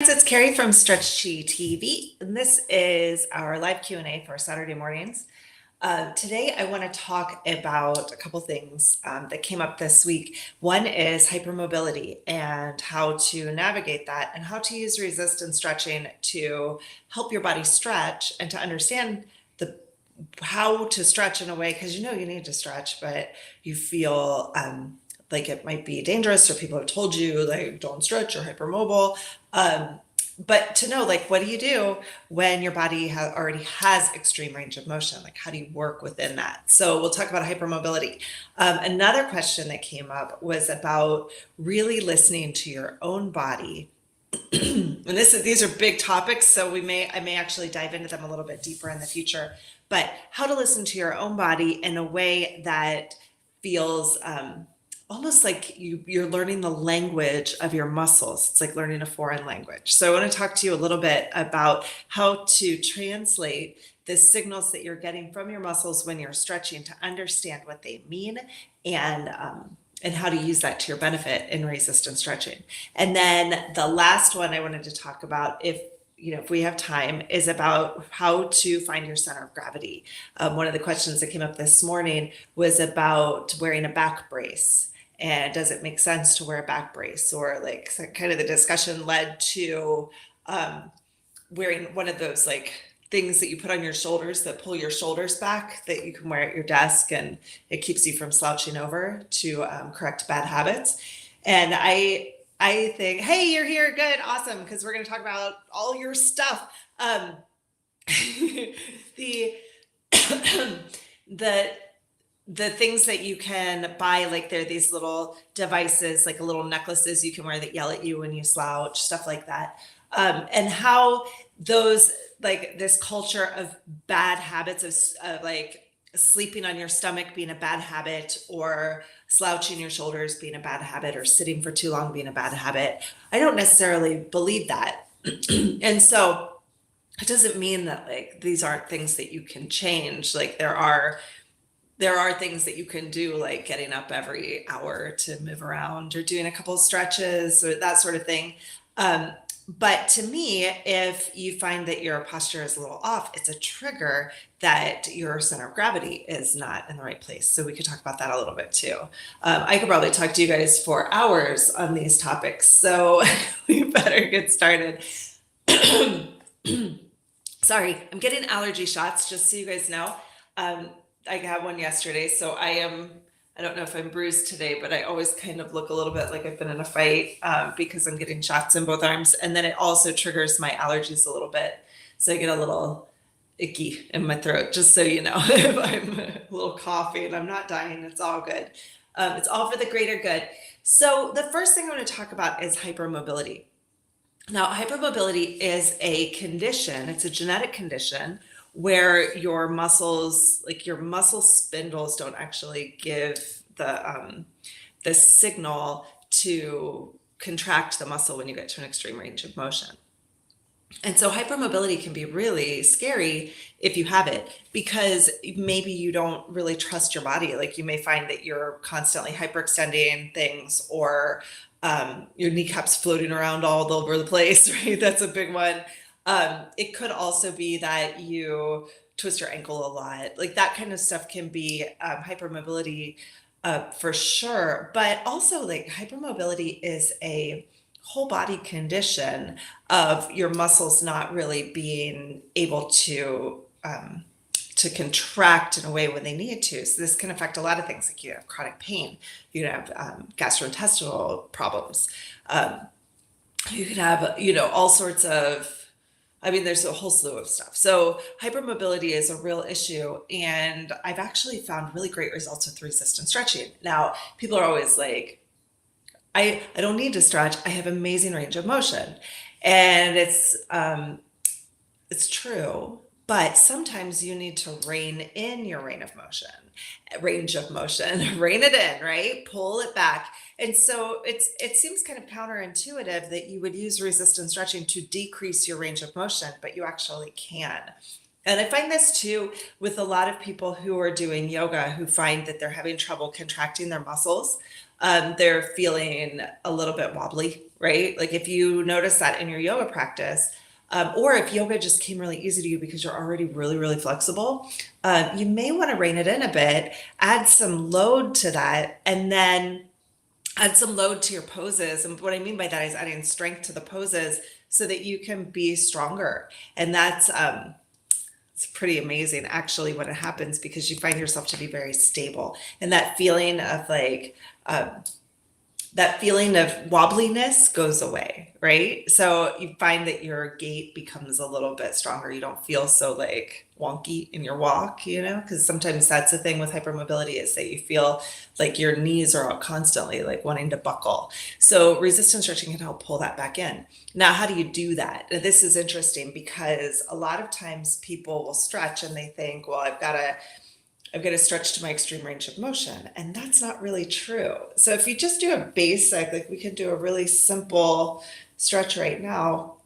It's Carrie from Stretch TV, and this is our live Q&A for Saturday mornings. Today, I want to talk about a couple things that came up this week. One is hypermobility and how to navigate that, and how to use resistance stretching to help your body stretch and to understand how to stretch in a way, because you know you need to stretch, but you feel like it might be dangerous, or people have told you like don't stretch, you're hypermobile. But to know, like, what do you do when your body already has extreme range of motion? Like, how do you work within that? So we'll talk about hypermobility. Another question that came up was about really listening to your own body. And these are big topics, so I may actually dive into them a little bit deeper in the future. But how to listen to your own body in a way that feels almost like you're learning the language of your muscles. It's like learning a foreign language. So I want to talk to you a little bit about how to translate the signals that you're getting from your muscles when you're stretching to understand what they mean, and how to use that to your benefit in resistance stretching. And then the last one I wanted to talk about, if we have time, is about how to find your center of gravity. One of the questions that came up this morning was about wearing a back brace. And does it make sense to wear a back brace? Or like, so kind of the discussion led to wearing one of those like things that you put on your shoulders that pull your shoulders back, that you can wear at your desk, and it keeps you from slouching over, to correct bad habits. And I think, hey, you're here, good, awesome, because we're going to talk about all your stuff. The the things that you can buy, like there are these little devices, like little necklaces you can wear that yell at you when you slouch, stuff like that. And how those, like this culture of bad habits of like sleeping on your stomach being a bad habit, or slouching your shoulders being a bad habit, or sitting for too long being a bad habit. I don't necessarily believe that. And so it doesn't mean that like these aren't things that you can change. Like there are things that you can do, like getting up every hour to move around, or doing a couple of stretches, or that sort of thing. But to me, if you find that your posture is a little off, it's a trigger that your center of gravity is not in the right place. So we could talk about that a little bit too. I could probably talk to you guys for hours on these topics, so we better get started. Sorry, I'm getting allergy shots, just so you guys know. I had one yesterday, so I don't know if I'm bruised today, but I always kind of look a little bit like I've been in a fight because I'm getting shots in both arms. And then it also triggers my allergies a little bit. So I get a little icky in my throat, just so you know. If I'm a little coughing, I'm not dying, it's all good. It's all for the greater good. So the first thing I want to talk about is hypermobility. Now, hypermobility is a condition, it's a genetic condition where your muscles, like your muscle spindles, don't actually give the signal to contract the muscle when you get to an extreme range of motion. And so hypermobility can be really scary if you have it, because maybe you don't really trust your body. Like you may find that you're constantly hyperextending things, or your kneecaps floating around all over the place, right? That's a big one. It could also be that you twist your ankle a lot. Like that kind of stuff can be hypermobility for sure. But also, like, hypermobility is a whole body condition of your muscles not really being able to contract in a way when they need to. So this can affect a lot of things. Like you have chronic pain, you can have gastrointestinal problems, you can have all sorts of, there's a whole slew of stuff. So hypermobility is a real issue, and I've actually found really great results with resistance stretching. Now, people are always like, I don't need to stretch, I have amazing range of motion. And it's true, but sometimes you need to rein in your range of motion, rein it in, right? Pull it back. And so it seems kind of counterintuitive that you would use resistance stretching to decrease your range of motion, but you actually can. And I find this too with a lot of people who are doing yoga, who find that they're having trouble contracting their muscles. They're feeling a little bit wobbly, right? Like if you notice that in your yoga practice, or if yoga just came really easy to you because you're already really, really flexible, you may want to rein it in a bit, add some load to that, and then add some load to your poses. And what I mean by that is adding strength to the poses so that you can be stronger. And that's it's pretty amazing actually when it happens, because you find yourself to be very stable. And that feeling of like that feeling of wobbliness goes away, right? So you find that your gait becomes a little bit stronger. You don't feel so like wonky in your walk, because sometimes that's the thing with hypermobility, is that you feel like your knees are constantly like wanting to buckle. So resistance stretching can help pull that back in. Now, how do you do that? This is interesting because a lot of times people will stretch and they think, well, I've got to stretch to my extreme range of motion. And that's not really true. So if you just do a basic, like we can do a really simple stretch right now,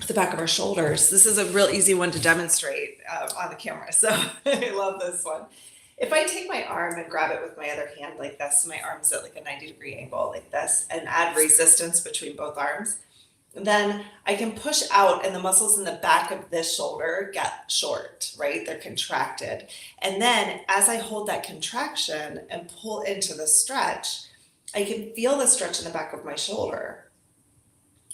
the back of our shoulders. This is a real easy one to demonstrate on the camera. So I love this one. If I take my arm and grab it with my other hand like this, my arm's at like a 90-degree angle like this, and add resistance between both arms, then I can push out and the muscles in the back of this shoulder get short, right? They're contracted. And then as I hold that contraction and pull into the stretch, I can feel the stretch in the back of my shoulder.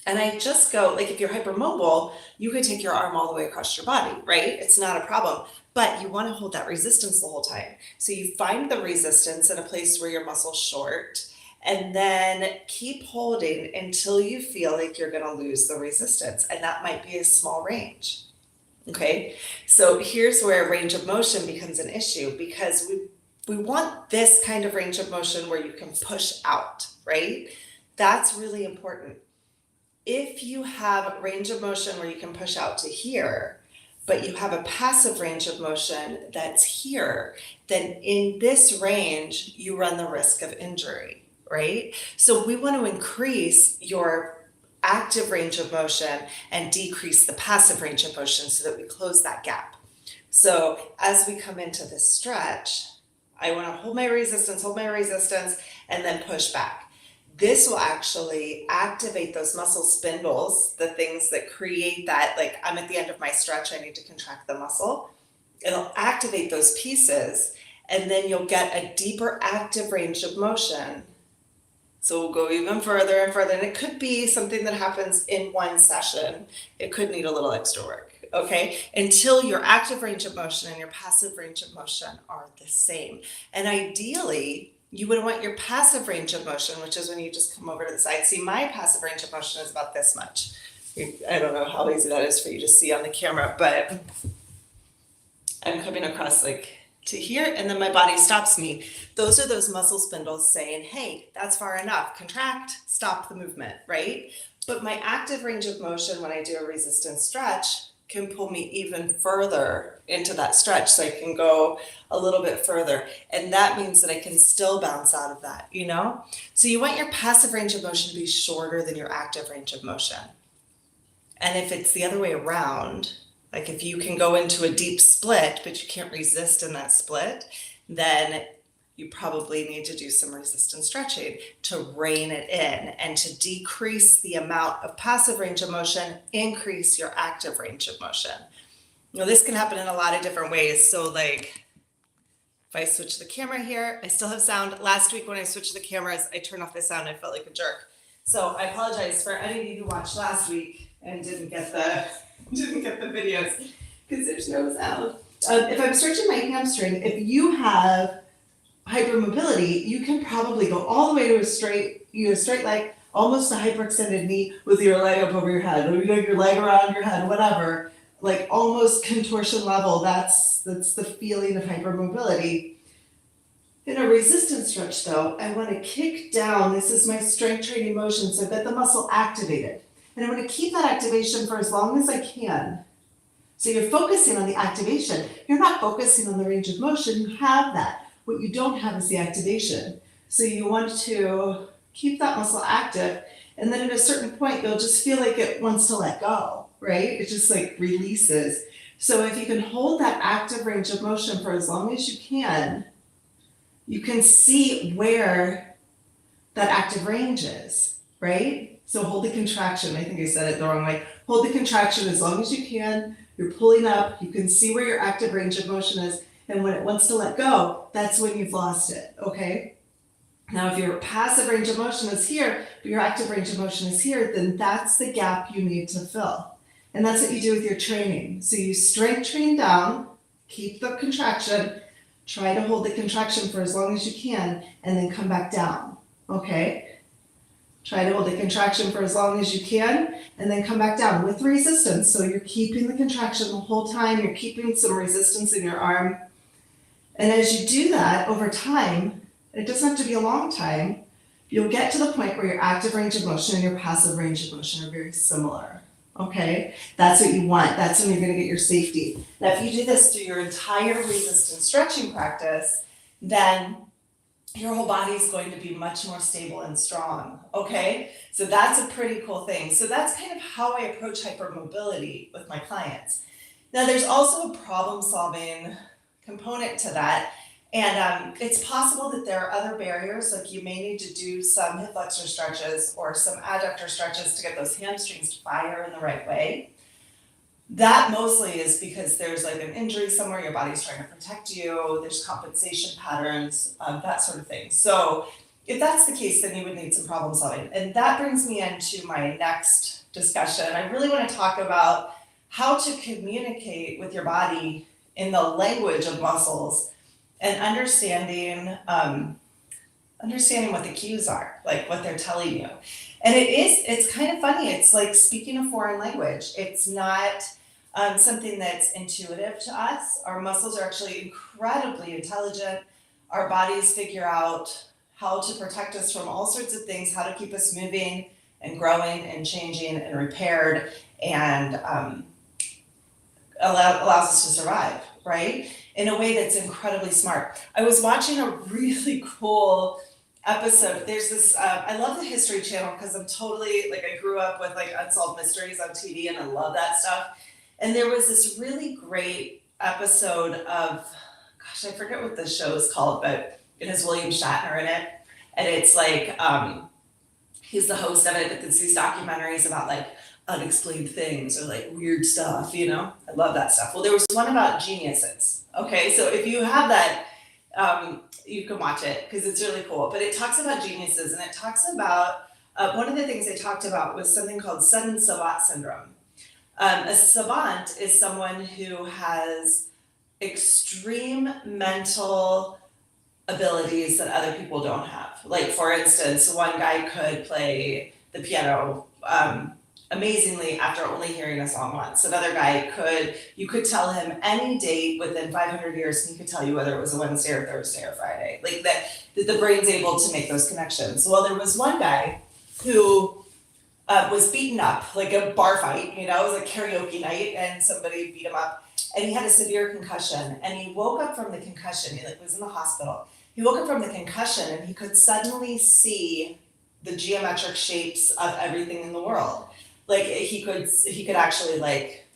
And I just go, like if you're hypermobile, you could take your arm all the way across your body, right? It's not a problem, but you want to hold that resistance the whole time. So you find the resistance in a place where your muscle's short, and then keep holding until you feel like you're going to lose the resistance. And that might be a small range. Okay. So here's where range of motion becomes an issue, because we want this kind of range of motion where you can push out, right? That's really important. If you have range of motion where you can push out to here, but you have a passive range of motion that's here, then in this range, you run the risk of injury. Right? So we want to increase your active range of motion and decrease the passive range of motion so that we close that gap. So as we come into this stretch, I want to hold my resistance, and then push back. This will actually activate those muscle spindles, the things that create that, like I'm at the end of my stretch, I need to contract the muscle. It'll activate those pieces, and then you'll get a deeper active range of motion. So we'll go even further and further. And it could be something that happens in one session. It could need a little extra work, okay? Until your active range of motion and your passive range of motion are the same. And ideally, you would want your passive range of motion, which is when you just come over to the side. See, my passive range of motion is about this much. I don't know how easy that is for you to see on the camera, but I'm coming across like to here, and then my body stops me. Those are those muscle spindles saying, hey, that's far enough. Contract, stop the movement, right? But my active range of motion when I do a resistance stretch can pull me even further into that stretch. So I can go a little bit further. And that means that I can still bounce out of that, So you want your passive range of motion to be shorter than your active range of motion. And if it's the other way around, like if you can go into a deep split, but you can't resist in that split, then you probably need to do some resistance stretching to rein it in and to decrease the amount of passive range of motion, increase your active range of motion. This can happen in a lot of different ways. So like if I switch the camera here, I still have sound. Last week when I switched the cameras, I turned off the sound. I felt like a jerk. So I apologize for any of you who watched last week and didn't get the videos because there's no sound. If I'm stretching my hamstring, if you have hypermobility, you can probably go all the way to a straight leg, almost a hyperextended knee with your leg up over your head, or your leg around your head, whatever, like almost contortion level. That's the feeling of hypermobility. In a resistance stretch though, I want to kick down. This is my strength training motion, so I've got the muscle activated. And I want to keep that activation for as long as I can. So you're focusing on the activation. You're not focusing on the range of motion. You have that. What you don't have is the activation. So you want to keep that muscle active. And then at a certain point, you'll just feel like it wants to let go, right? It just like releases. So if you can hold that active range of motion for as long as you can see where that active range is, right? So hold the contraction. I think I said it the wrong way. Hold the contraction as long as you can. You're pulling up. You can see where your active range of motion is. And when it wants to let go, that's when you've lost it, okay? Now, if your passive range of motion is here, but your active range of motion is here, then that's the gap you need to fill. And that's what you do with your training. So you strength train down, keep the contraction, try to hold the contraction for as long as you can, and then come back down, okay? Try to hold the contraction for as long as you can, and then come back down with resistance. So you're keeping the contraction the whole time, you're keeping some resistance in your arm. And as you do that over time, it doesn't have to be a long time, you'll get to the point where your active range of motion and your passive range of motion are very similar. Okay, that's what you want. That's when you're going to get your safety. Now, if you do this through your entire resistance stretching practice, then your whole body is going to be much more stable and strong. Okay, so that's a pretty cool thing. So that's kind of how I approach hypermobility with my clients. Now, there's also a problem-solving component to that. And it's possible that there are other barriers, like you may need to do some hip flexor stretches or some adductor stretches to get those hamstrings to fire in the right way. That mostly is because there's like an injury somewhere, your body's trying to protect you, there's compensation patterns, that sort of thing. So if that's the case, then you would need some problem solving. And that brings me into my next discussion. I really want to talk about how to communicate with your body in the language of muscles and understanding what the cues are, like what they're telling you. And it's kind of funny. It's like speaking a foreign language. It's not something that's intuitive to us. Our muscles are actually incredibly intelligent. Our bodies figure out how to protect us from all sorts of things, how to keep us moving and growing and changing and repaired, and allows us to survive, right? In a way that's incredibly smart. I was watching a really cool episode. There's this, I love the History Channel because I'm totally, like, I grew up with like Unsolved Mysteries on TV and I love that stuff. And there was this really great episode of, gosh, I forget what the show is called, but it has William Shatner in it. And it's like, he's the host of it, but it's these documentaries about like unexplained things or like weird stuff, you know? I love that stuff. Well, there was one about geniuses. Okay, so if you have that, you can watch it because it's really cool. But it talks about geniuses, and it talks about, one of the things they talked about was something called sudden savant syndrome. A savant is someone who has extreme mental abilities that other people don't have. Like, for instance, one guy could play the piano amazingly after only hearing a song once. Another guy you could tell him any date within 500 years and he could tell you whether it was a Wednesday or Thursday or Friday. Like that the brain's able to make those connections. Well, there was one guy who was beaten up, like a bar fight, you know, it was a karaoke night and somebody beat him up and he had a severe concussion and he woke up from the concussion, he was in the hospital. He woke up from the concussion and he could suddenly see the geometric shapes of everything in the world. Like he could actually like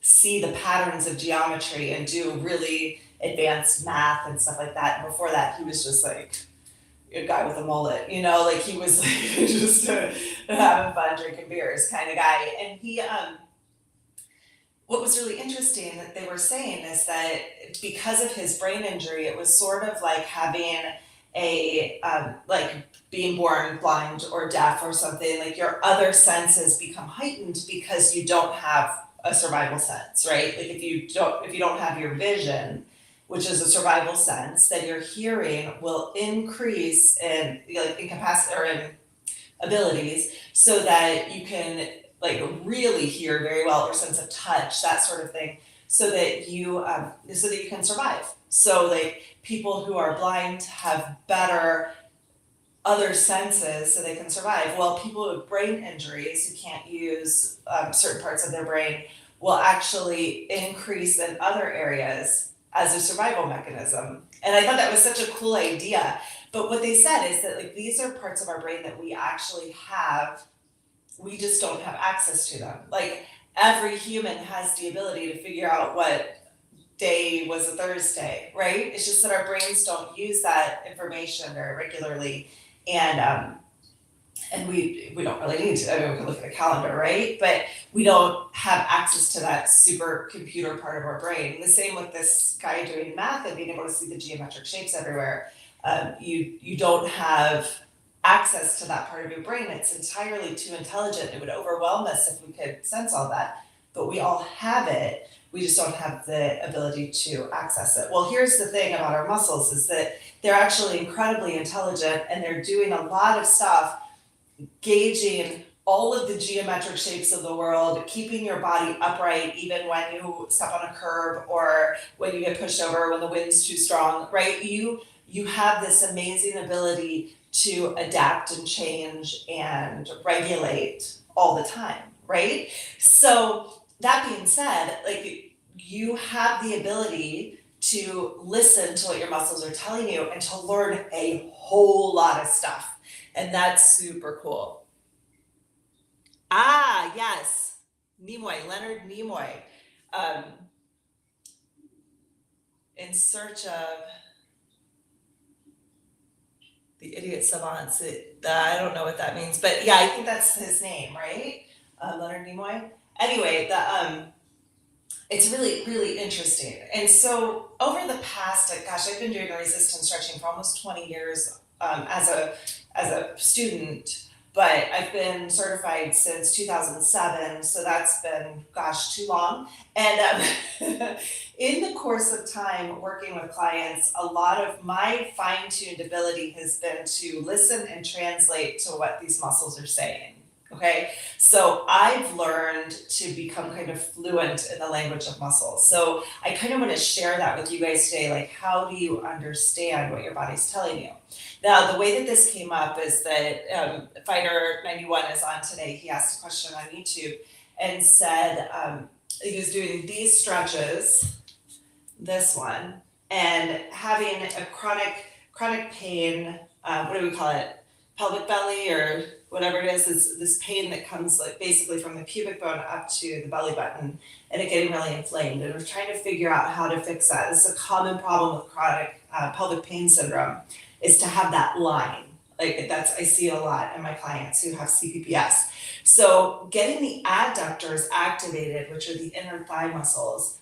see the patterns of geometry and do really advanced math and stuff like that. And before that, he was just like a guy with a mullet, you know, like he was like just having fun drinking beers kind of guy. And he, what was really interesting that they were saying is that because of his brain injury, it was sort of like having a like being born blind or deaf or something. Like your other senses become heightened because you don't have a survival sense, right? Like if you don't have your vision, which is a survival sense, then your hearing will increase in like in capacity or in abilities so that you can like really hear very well, or sense of touch, that sort of thing, so that you can survive. So like people who are blind have better other senses so they can survive. Well, people with brain injuries who can't use certain parts of their brain will actually increase in other areas as a survival mechanism. And I thought that was such a cool idea. But what they said is that like these are parts of our brain that we actually have, we just don't have access to them. Like every human has the ability to figure out what day was a Thursday, right? It's just that our brains don't use that information very regularly. And and we don't really need to. I mean, we can look at a calendar, right? But we don't have access to that super computer part of our brain. The same with this guy doing math and being able to see the geometric shapes everywhere. You don't have access to that part of your brain. It's entirely too intelligent. It would overwhelm us if we could sense all that. But we all have it. We just don't have the ability to access it. Well, here's the thing about our muscles is that they're actually incredibly intelligent, and they're doing a lot of stuff, gauging all of the geometric shapes of the world, keeping your body upright even when you step on a curb or when you get pushed over, when the wind's too strong, right? You have this amazing ability to adapt and change and regulate all the time, right? So that being said, like, you have the ability to listen to what your muscles are telling you and to learn a whole lot of stuff. And that's super cool. Ah, yes. Nimoy, Leonard Nimoy. In search of the idiot savants. I don't know what that means, but yeah, I think that's his name, right? Leonard Nimoy. Anyway, it's really, really interesting. And so over the past, gosh, I've been doing resistance stretching for almost 20 years as a student, but I've been certified since 2007. So that's been, gosh, too long. And in the course of time working with clients, a lot of my fine-tuned ability has been to listen and translate to what these muscles are saying. Okay, so I've learned to become kind of fluent in the language of muscles. So I kind of want to share that with you guys today. Like, how do you understand what your body's telling you? Now, the way that this came up is that Fighter 91 is on today. He asked a question on YouTube and said he was doing these stretches, this one, and having a chronic pain. What do we call it? Pelvic belly or whatever it is this pain that comes like basically from the pubic bone up to the belly button, and it getting really inflamed. And we're trying to figure out how to fix that. This is a common problem with chronic pelvic pain syndrome, is to have that line. Like I see a lot in my clients who have CPPS. So getting the adductors activated, which are the inner thigh muscles,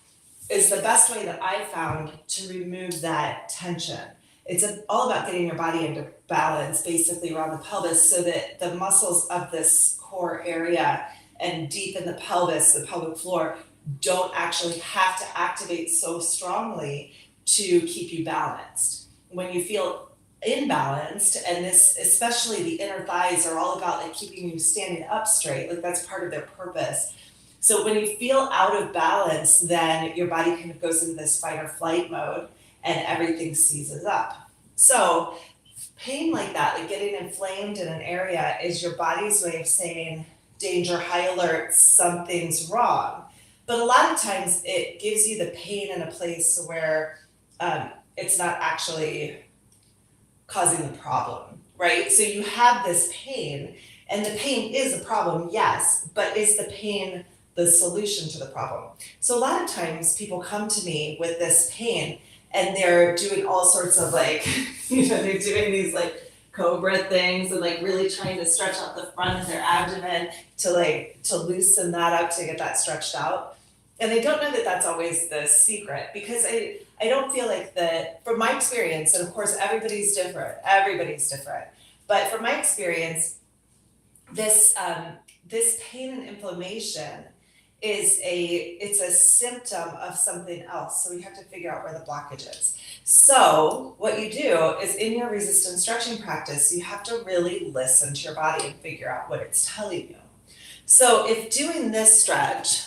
is the best way that I found to remove that tension. It's all about getting your body into balance, basically around the pelvis, so that the muscles of this core area and deep in the pelvis, the pelvic floor, don't actually have to activate so strongly to keep you balanced. When you feel imbalanced, and this, especially the inner thighs, are all about like keeping you standing up straight, like that's part of their purpose. So when you feel out of balance, then your body kind of goes into this fight or flight mode, and everything seizes up. So pain like that, like getting inflamed in an area, is your body's way of saying, danger, high alert, something's wrong. But a lot of times it gives you the pain in a place where it's not actually causing the problem, right? So you have this pain, and the pain is a problem, yes, but is the pain the solution to the problem? So a lot of times people come to me with this pain, and they're doing all sorts of like, they're doing these like cobra things and like really trying to stretch out the front of their abdomen to loosen that up, to get that stretched out. And I don't know that that's always the secret, because I don't feel like from my experience, and of course everybody's different, but from my experience, this pain and inflammation it's a symptom of something else. So we have to figure out where the blockage is. So what you do is, in your resistance stretching practice, you have to really listen to your body and figure out what it's telling you. So if doing this stretch,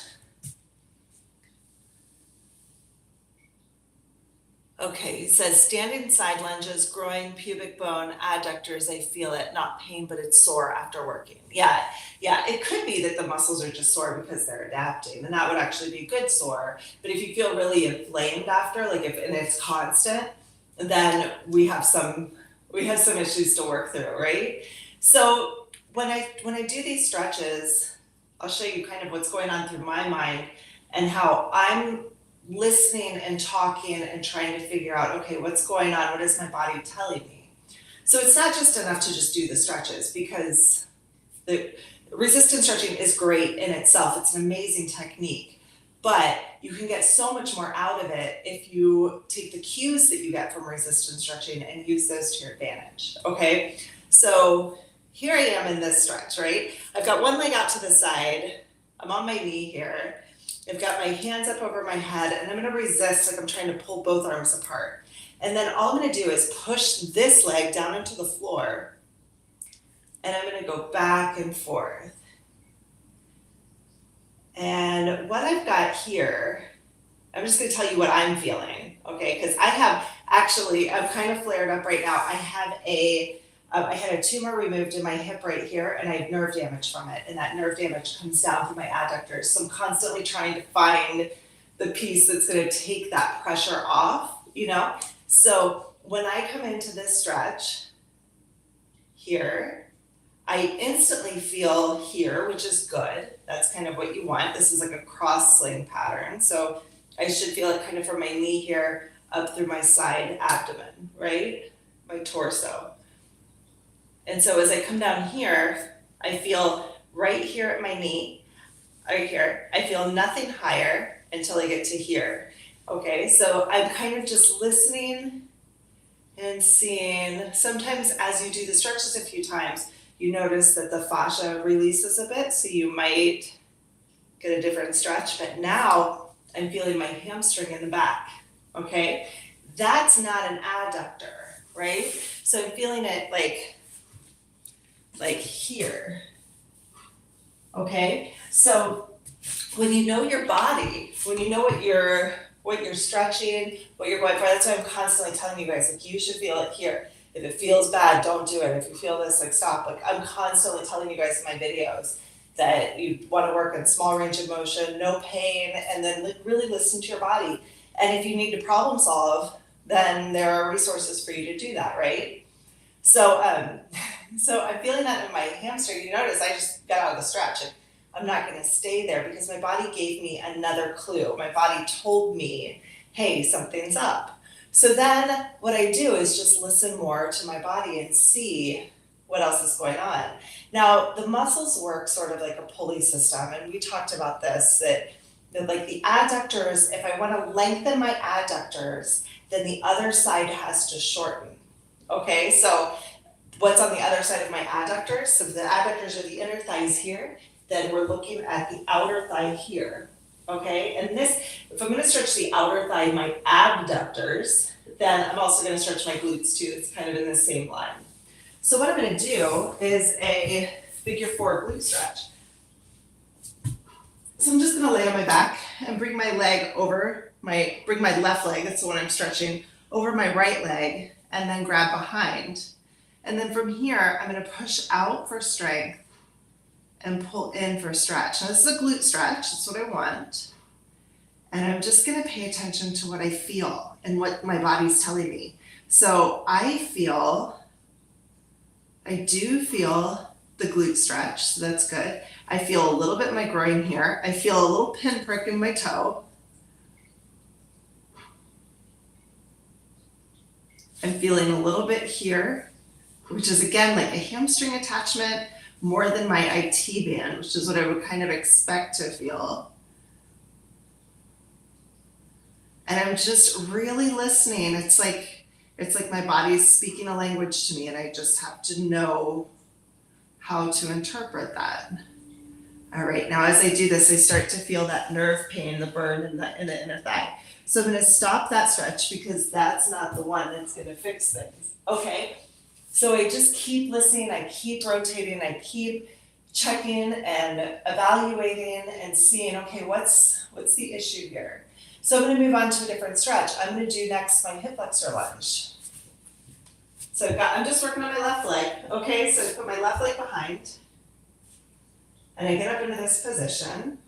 okay, he says standing side lunges, groin, pubic bone, adductors, I feel it, not pain, but it's sore after working. Yeah, it could be that the muscles are just sore because they're adapting, and that would actually be good sore. But if you feel really inflamed after, and it's constant, then we have some issues to work through, right? So when I do these stretches, I'll show you kind of what's going on through my mind and how I'm listening and talking and trying to figure out, okay, what's going on? What is my body telling me? So it's not just enough to just do the stretches, because The resistance stretching is great in itself. It's an amazing technique, but you can get so much more out of it if you take the cues that you get from resistance stretching and use those to your advantage, okay? So here I am in this stretch, right? I've got one leg out to the side. I'm on my knee here. I've got my hands up over my head, and I'm gonna resist like I'm trying to pull both arms apart. And then all I'm gonna do is push this leg down into the floor, and I'm gonna go back and forth. And what I've got here, I'm just gonna tell you what I'm feeling, okay? Because I'm kind of flared up right now. I had a tumor removed in my hip right here, and I have nerve damage from it, and that nerve damage comes down through my adductors. So I'm constantly trying to find the piece that's gonna take that pressure off, So when I come into this stretch here, I instantly feel here, which is good. That's kind of what you want. This is like a cross sling pattern. So I should feel it kind of from my knee here up through my side abdomen, right? My torso. And so as I come down here, I feel right here at my knee, right here. I feel nothing higher until I get to here. Okay, so I'm kind of just listening and seeing. Sometimes as you do the stretches a few times, you notice that the fascia releases a bit, so you might get a different stretch. But now I'm feeling my hamstring in the back, okay? That's not an adductor, right? So I'm feeling it like here, okay? So when you know your body, when you know what you're stretching, what you're going for, that's why I'm constantly telling you guys, like, you should feel it here. If it feels bad, don't do it. If you feel this, like, stop. Like, I'm constantly telling you guys in my videos that you want to work in small range of motion, no pain, and then really listen to your body. And if you need to problem solve, then there are resources for you to do that, right? So I'm feeling that in my hamstring. You notice I just got out of the stretch. And I'm not going to stay there because my body gave me another clue. My body told me, hey, something's up. So then what I do is just listen more to my body and see what else is going on. Now, the muscles work sort of like a pulley system, and we talked about this, that like the adductors, if I want to lengthen my adductors, then the other side has to shorten. Okay, so what's on the other side of my adductors? So the adductors are the inner thighs here, then we're looking at the outer thigh here. Okay, and this, if I'm going to stretch the outer thigh, my abductors, then I'm also going to stretch my glutes too. It's kind of in the same line. So what I'm going to do is a figure 4 glute stretch. So I'm just going to lay on my back and bring my left leg, that's the one I'm stretching, over my right leg, and then grab behind. And then from here, I'm going to push out for strength and pull in for stretch. Now this is a glute stretch, that's what I want. And I'm just gonna pay attention to what I feel and what my body's telling me. So I do feel the glute stretch, so that's good. I feel a little bit in my groin here. I feel a little pinprick in my toe. I'm feeling a little bit here, which is again like a hamstring attachment, more than my IT band, which is what I would kind of expect to feel. And I'm just really listening. It's like my body's speaking a language to me, and I just have to know how to interpret that. All right, now as I do this, I start to feel that nerve pain, the burn in the inner thigh. So I'm gonna stop that stretch because that's not the one that's gonna fix things. Okay. So I just keep listening, I keep rotating, I keep checking and evaluating and seeing, okay, what's the issue here? So I'm going to move on to a different stretch. I'm going to do next my hip flexor lunge. So I'm just working on my left leg. Okay, so I put my left leg behind, and I get up into this position.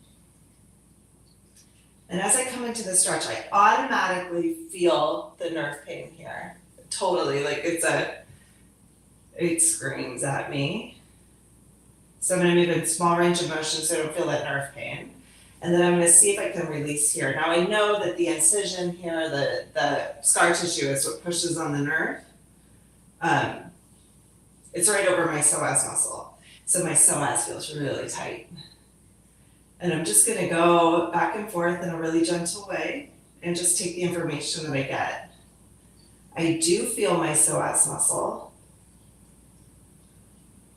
And as I come into the stretch, I automatically feel the nerve pain here. Totally, like it screams at me. So I'm going to move in small range of motion so I don't feel that nerve pain. And then I'm going to see if I can release here. Now I know that the incision here, the scar tissue is what pushes on the nerve. It's right over my psoas muscle. So my psoas feels really tight. And I'm just gonna go back and forth in a really gentle way and just take the information that I get. I do feel my psoas muscle.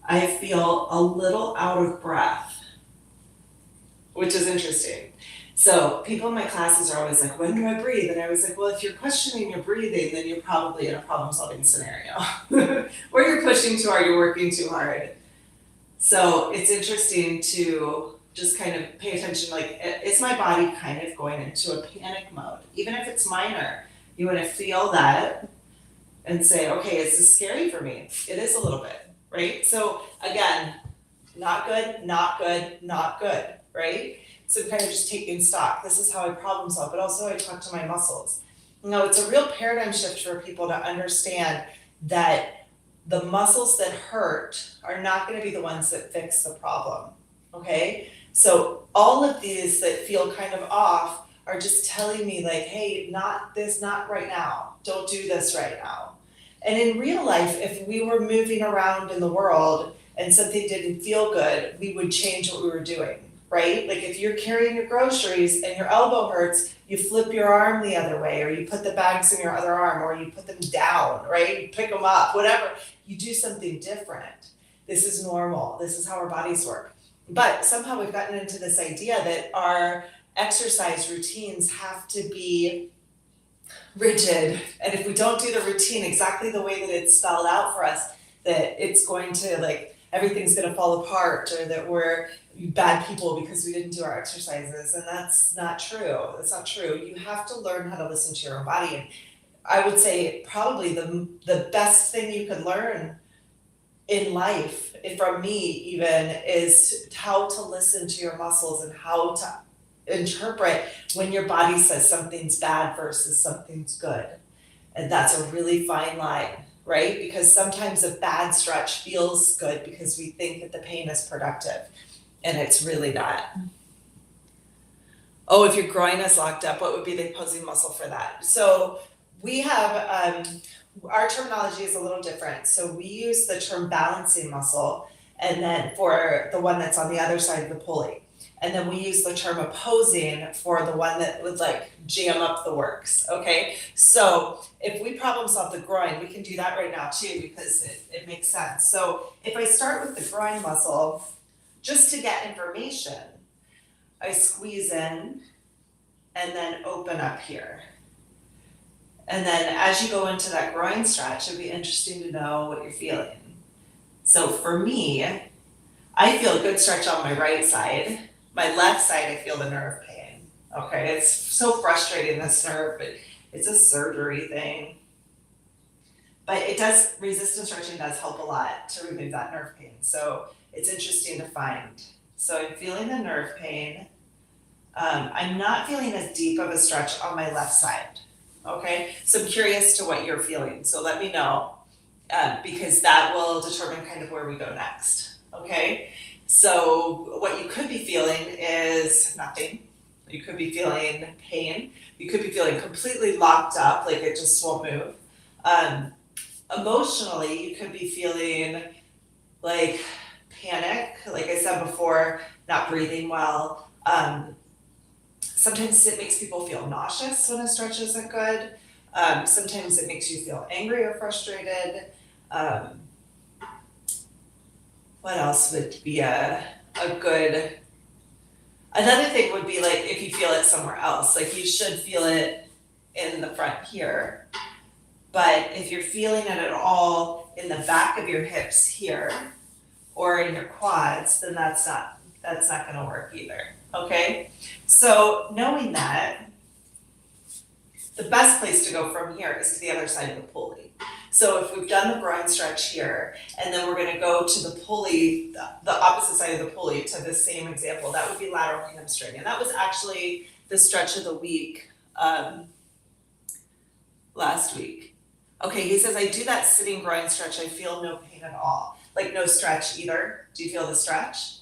I feel a little out of breath, which is interesting. So people in my classes are always like, when do I breathe? And I was like, well, if you're questioning your breathing, then you're probably in a problem-solving scenario. Or you're pushing too hard, you're working too hard. So it's interesting to just kind of pay attention, like, is my body kind of going into a panic mode? Even if it's minor, you want to feel that and say, okay, is this scary for me? It is a little bit, right? So again, not good, not good, not good, right? So kind of just taking stock. This is how I problem solve, but also I talk to my muscles. It's a real paradigm shift for people to understand that the muscles that hurt are not going to be the ones that fix the problem, okay? So all of these that feel kind of off are just telling me like, hey, not this, not right now. Don't do this right now. And in real life, if we were moving around in the world and something didn't feel good, we would change what we were doing, right? Like if you're carrying your groceries and your elbow hurts, you flip your arm the other way, or you put the bags in your other arm, or you put them down, right? You pick them up, whatever. You do something different. This is normal. This is how our bodies work. But somehow we've gotten into this idea that our exercise routines have to be rigid. And if we don't do the routine exactly the way that it's spelled out for us, that it's going to like, everything's going to fall apart, or that we're bad people because we didn't do our exercises. And that's not true. That's not true. You have to learn how to listen to your own body. And I would say probably the best thing you could learn in life, and from me even, is how to listen to your muscles and how to interpret when your body says something's bad versus something's good. And that's a really fine line, right? Because sometimes a bad stretch feels good because we think that the pain is productive, and it's really not. Oh, if your groin is locked up, what would be the opposing muscle for that? So we have, our terminology is a little different. So we use the term balancing muscle, and then for the one that's on the other side of the pulley. And then we use the term opposing for the one that would like jam up the works, okay? So if we problem solve the groin, we can do that right now too, because it makes sense. So if I start with the groin muscle, just to get information, I squeeze in and then open up here. And then as you go into that groin stretch, it'd be interesting to know what you're feeling. So for me, I feel a good stretch on my right side. My left side, I feel the nerve pain. Okay, it's so frustrating, this nerve, but it's a surgery thing. But it does, resistance stretching does help a lot to remove that nerve pain. So it's interesting to find. So I'm feeling the nerve pain. I'm not feeling as deep of a stretch on my left side. Okay, so I'm curious to what you're feeling. So let me know, because that will determine kind of where we go next. Okay. So what you could be feeling is nothing. You could be feeling pain. You could be feeling completely locked up, like it just won't move. Emotionally, you could be feeling like panic, like I said before, not breathing well. Sometimes it makes people feel nauseous when a stretch isn't good. Sometimes it makes you feel angry or frustrated. What else would be a good, another thing would be like if you feel it somewhere else, like you should feel it in the front here. But if you're feeling it at all in the back of your hips here or in your quads, then that's not gonna work either, okay? So knowing that, the best place to go from here is to the other side of the pulley. So if we've done the groin stretch here, and then we're gonna go to the pulley, the opposite side of the pulley to the same example, that would be lateral hamstring. And that was actually the stretch of the week last week. Okay, he says, I do that sitting groin stretch, I feel no pain at all. Like no stretch either. Do you feel the stretch?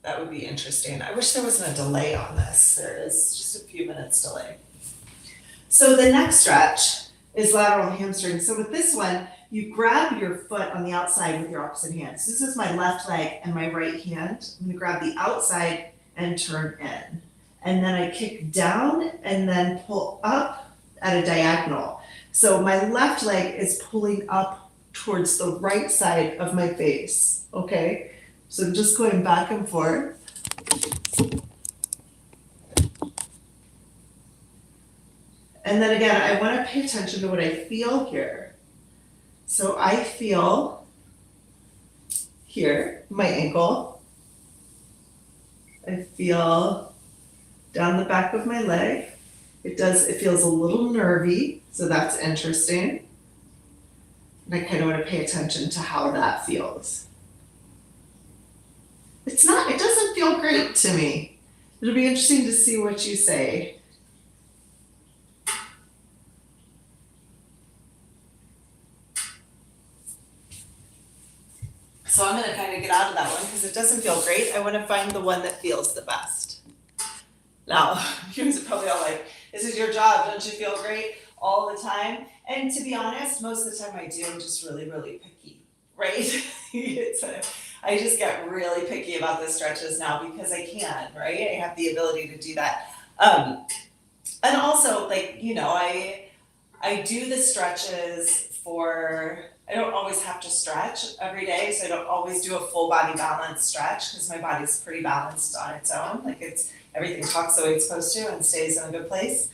That would be interesting. I wish there wasn't a delay on this. There is just a few minutes delay. So the next stretch is lateral hamstring. So with this one, you grab your foot on the outside with your opposite hand. So this is my left leg and my right hand. I'm gonna grab the outside and turn in. And then I kick down and then pull up at a diagonal. So my left leg is pulling up towards the right side of my face, okay? So I'm just going back and forth. And then again, I want to pay attention to what I feel here. So I feel here, my ankle. I feel down the back of my leg. It feels a little nervy, so that's interesting. And I kind of want to pay attention to how that feels. It doesn't feel great to me. It'll be interesting to see what you say. So I'm going to kind of get out of that one because it doesn't feel great. I want to find the one that feels the best. Now, you guys are probably all like, this is your job, don't you feel great all the time? And to be honest, most of the time I do. I'm just really, really picky, right? I just get really picky about the stretches now because I can, right? I have the ability to do that. And also, like, you know, I do the stretches I don't always have to stretch every day, so I don't always do a full body balance stretch because my body's pretty balanced on its own. Like everything talks the way it's supposed to and stays in a good place.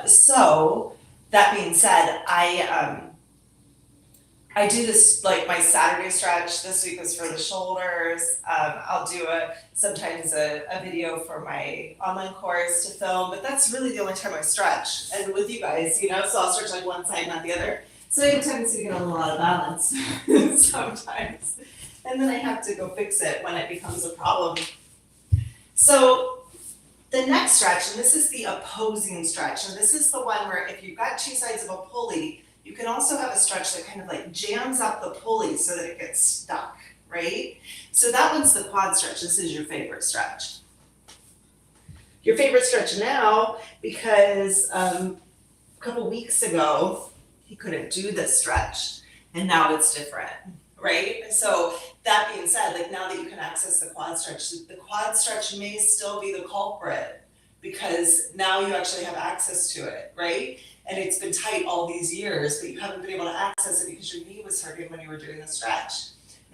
So that being said, I do this, like my Saturday stretch. This week was for the shoulders. I'll do sometimes a video for my online course to film, but that's really the only time I stretch. And with you guys, you know, so I'll stretch like one side, not the other. So I have a tendency to get a lot of balance sometimes. And then I have to go fix it when it becomes a problem. So the next stretch, and this is the opposing stretch, and this is the one where if you've got two sides of a pulley, you can also have a stretch that kind of like jams up the pulley so that it gets stuck, right? So that one's the quad stretch. This is your favorite stretch. Your favorite stretch now, because a couple weeks ago, he couldn't do this stretch, and now it's different, right? So that being said, like now that you can access the quad stretch may still be the culprit because now you actually have access to it, right? And it's been tight all these years, but you haven't been able to access it because your knee was hurting when you were doing the stretch.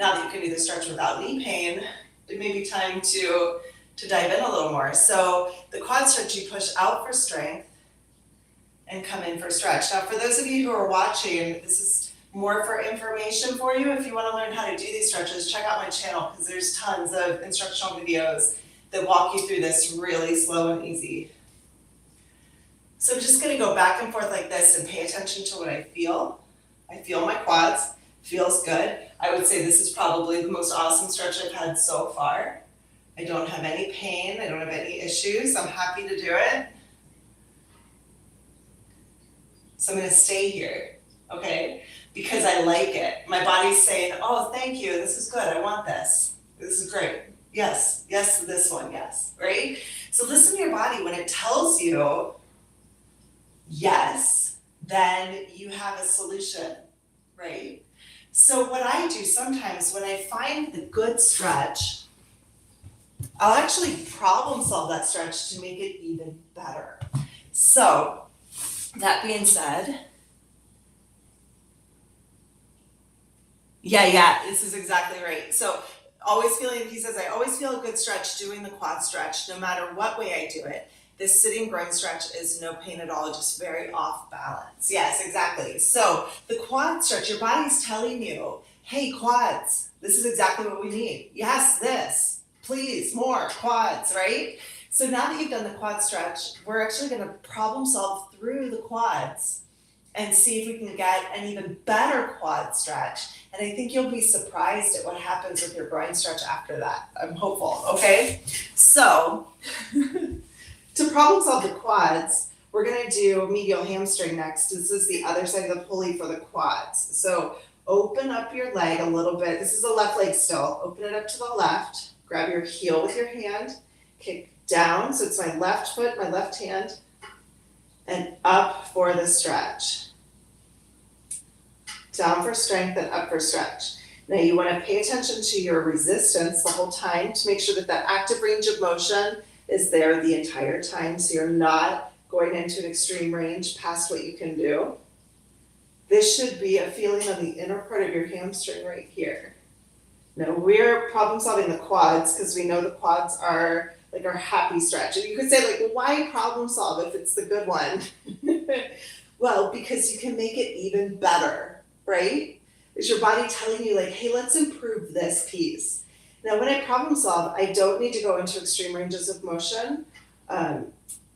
Now that you can do the stretch without knee pain, it may be time to dive in a little more. So the quad stretch, you push out for strength and come in for stretch. Now, for those of you who are watching, this is more for information for you. If you want to learn how to do these stretches, check out my channel because there's tons of instructional videos that walk you through this really slow and easy. So I'm just going to go back and forth like this and pay attention to what I feel. I feel my quads, feels good. I would say this is probably the most awesome stretch I've had so far. I don't have any pain. I don't have any issues. I'm happy to do it. So I'm going to stay here, okay? Because I like it. My body's saying, oh, thank you. This is good. I want this. This is great. Yes, yes, this one, yes, right? So listen to your body. When it tells you yes, then you have a solution, right? So what I do sometimes when I find the good stretch, I'll actually problem solve that stretch to make it even better. So that being said, yeah, this is exactly right. So he says, I always feel a good stretch doing the quad stretch, no matter what way I do it. This sitting groin stretch is no pain at all, just very off balance. Yes, exactly. So the quad stretch, your body's telling you, hey, quads, this is exactly what we need. Yes, this, please, more quads, right? So now that you've done the quad stretch, we're actually going to problem solve through the quads and see if we can get an even better quad stretch. And I think you'll be surprised at what happens with your groin stretch after that. I'm hopeful, okay? So to problem solve the quads, we're going to do medial hamstring next. This is the other side of the pulley for the quads. So open up your leg a little bit. This is the left leg still. Open it up to the left. Grab your heel with your hand. Kick down. So it's my left foot, my left hand, and up for the stretch. down for strength and up for stretch. Now you want to pay attention to your resistance the whole time to make sure that that active range of motion is there the entire time, so you're not going into an extreme range past what you can do. This should be a feeling on the inner part of your hamstring right here. Now we're problem solving the quads because we know the quads are like our happy stretch. And you could say like, well, why problem solve if it's the good one? Well, because you can make it even better, right? Is your body telling you like, hey, let's improve this piece. Now, when I problem solve, I don't need to go into extreme ranges of motion.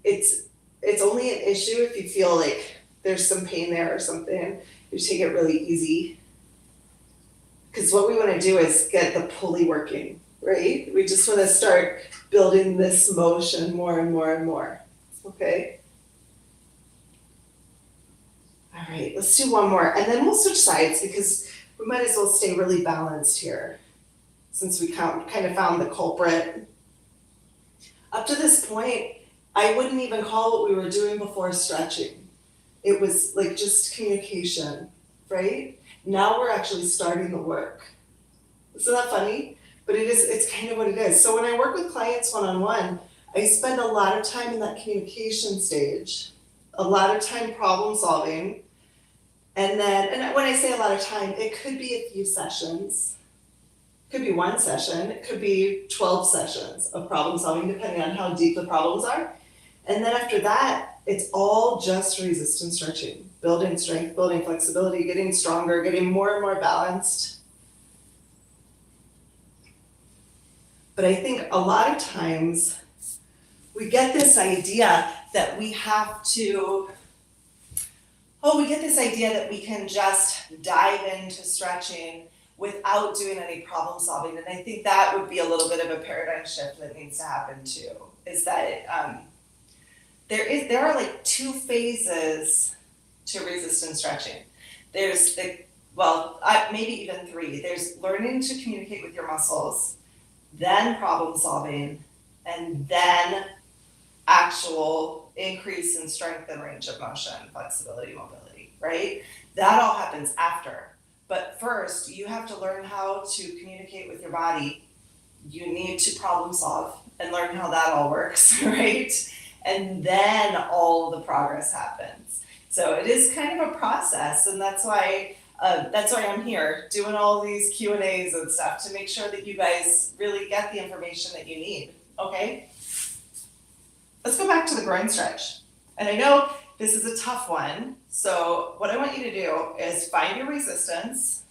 It's only an issue if you feel like there's some pain there or something. You take it really easy. Because what we want to do is get the pulley working, right? We just want to start building this motion more and more and more. Okay? All right, let's do one more. And then we'll switch sides because we might as well stay really balanced here since we kind of found the culprit. Up to this point, I wouldn't even call what we were doing before stretching. It was like just communication, right? Now we're actually starting the work. Isn't that funny? But it's kind of what it is. So when I work with clients one-on-one, I spend a lot of time in that communication stage, a lot of time problem solving. And when I say a lot of time, it could be a few sessions. It could be one session. It could be 12 sessions of problem solving, depending on how deep the problems are. And then after that, it's all just resistance stretching, building strength, building flexibility, getting stronger, getting more and more balanced. But I think a lot of times we get this idea that we have to, we can just dive into stretching without doing any problem solving. And I think that would be a little bit of a paradigm shift that needs to happen too, is that there are like two phases to resistance stretching. There's maybe even three. There's learning to communicate with your muscles, then problem solving, and then actual increase in strength and range of motion, flexibility, mobility, right? That all happens after. But first, you have to learn how to communicate with your body. You need to problem solve and learn how that all works, right? And then all the progress happens. So it is kind of a process, and that's why I'm here doing all these Q&As and stuff to make sure that you guys really get the information that you need, okay? Let's go back to the groin stretch. And I know this is a tough one, so what I want you to do is find your resistance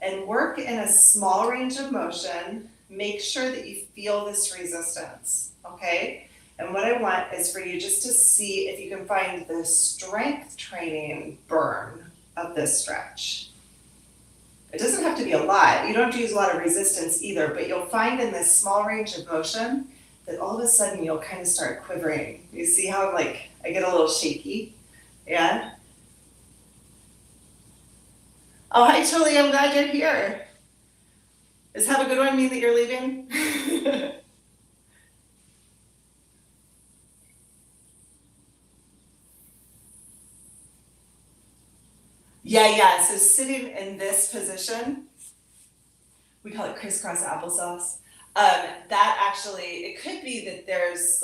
and work in a small range of motion. Make sure that you feel this resistance, okay? And what I want is for you just to see if you can find the strength training burn of this stretch. It doesn't have to be a lot. You don't have to use a lot of resistance either, but you'll find in this small range of motion that all of a sudden you'll kind of start quivering. You see how I get a little shaky? Yeah? Oh, hi, Julie. I'm glad you're here. Does have a good one mean that you're leaving? Yeah. So sitting in this position, we call it crisscross applesauce. That actually, it could be that there's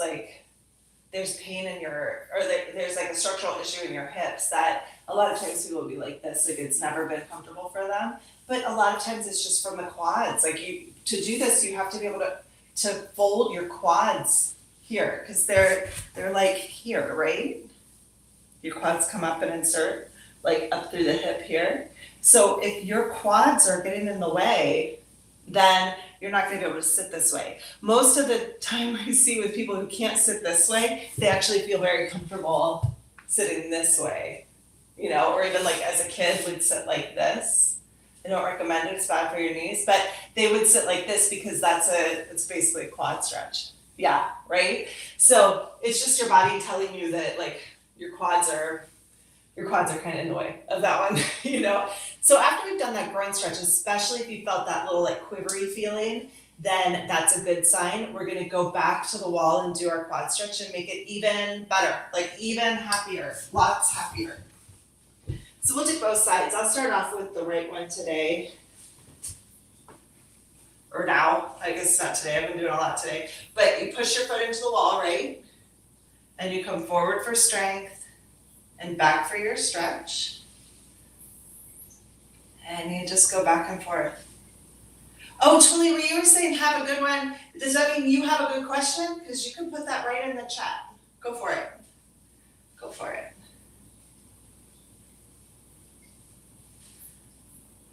pain in there's like a structural issue in your hips that a lot of times people will be like this, like it's never been comfortable for them. But a lot of times it's just from the quads. To do this, you have to be able to fold your quads here, because they're like here, right? Your quads come up and insert like up through the hip here. So if your quads are getting in the way, then you're not going to be able to sit this way. Most of the time I see with people who can't sit this way, they actually feel very comfortable sitting this way, or even like as a kid would sit like this. I don't recommend it, it's bad for your knees, but they would sit like this because it's basically a quad stretch. Yeah, right? So it's just your body telling you that your quads are kind of in the way of that one, So after we've done that groin stretch, especially if you felt that little quivery feeling, then that's a good sign. We're going to go back to the wall and do our quad stretch and make it even better, even happier, lots happier. So we'll do both sides. I'll start off with the right one today. Or now, I guess not today, I've been doing a lot today. But you push your foot into the wall, right? And you come forward for strength and back for your stretch. And you just go back and forth. Oh, Julie, were you saying have a good one? Does that mean you have a good question? Because you can put that right in the chat. Go for it. Go for it.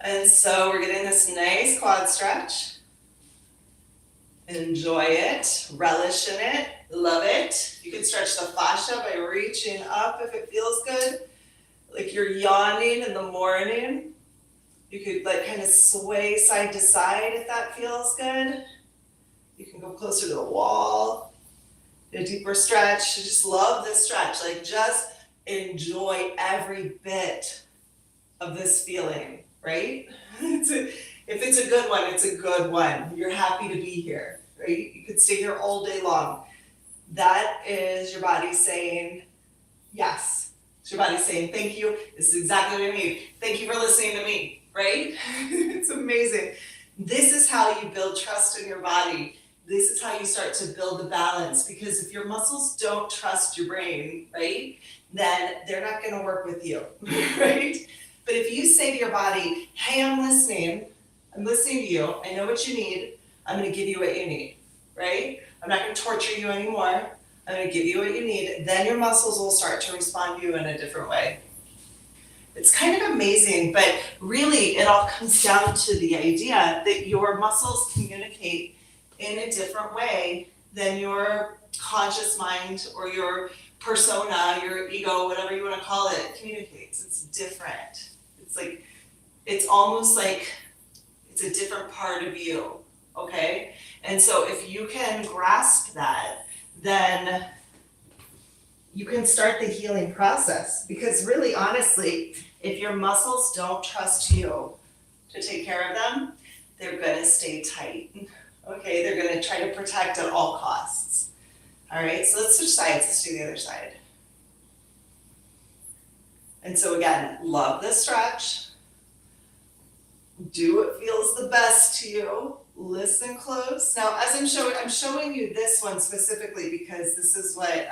And so we're getting this nice quad stretch. Enjoy it, relish in it, love it. You can stretch the fascia by reaching up if it feels good. Like you're yawning in the morning. You could like kind of sway side to side if that feels good. You can go closer to the wall, a deeper stretch. You just love this stretch. Like just enjoy every bit of this feeling, right? If it's a good one, it's a good one. You're happy to be here, right? You could stay here all day long. That is your body saying yes. It's your body saying thank you. This is exactly what I need. Thank you for listening to me, right? It's amazing. This is how you build trust in your body. This is how you start to build the balance, because if your muscles don't trust your brain, right, then they're not going to work with you, right? But if you say to your body, hey, I'm listening to you, I know what you need, I'm going to give you what you need, right? I'm not going to torture you anymore, I'm going to give you what you need, then your muscles will start to respond to you in a different way. It's kind of amazing, but really it all comes down to the idea that your muscles communicate in a different way than your conscious mind or your persona, your ego, whatever you want to call it, communicates. It's different. It's almost like it's a different part of you, okay? And so if you can grasp that, then you can start the healing process. Because really, honestly, if your muscles don't trust you to take care of them, they're gonna stay tight, okay? They're gonna try to protect at all costs. All right, so let's switch sides, let's do the other side. And so again, love the stretch. Do what feels the best to you. Listen close. Now, as I'm showing you this one specifically because this is what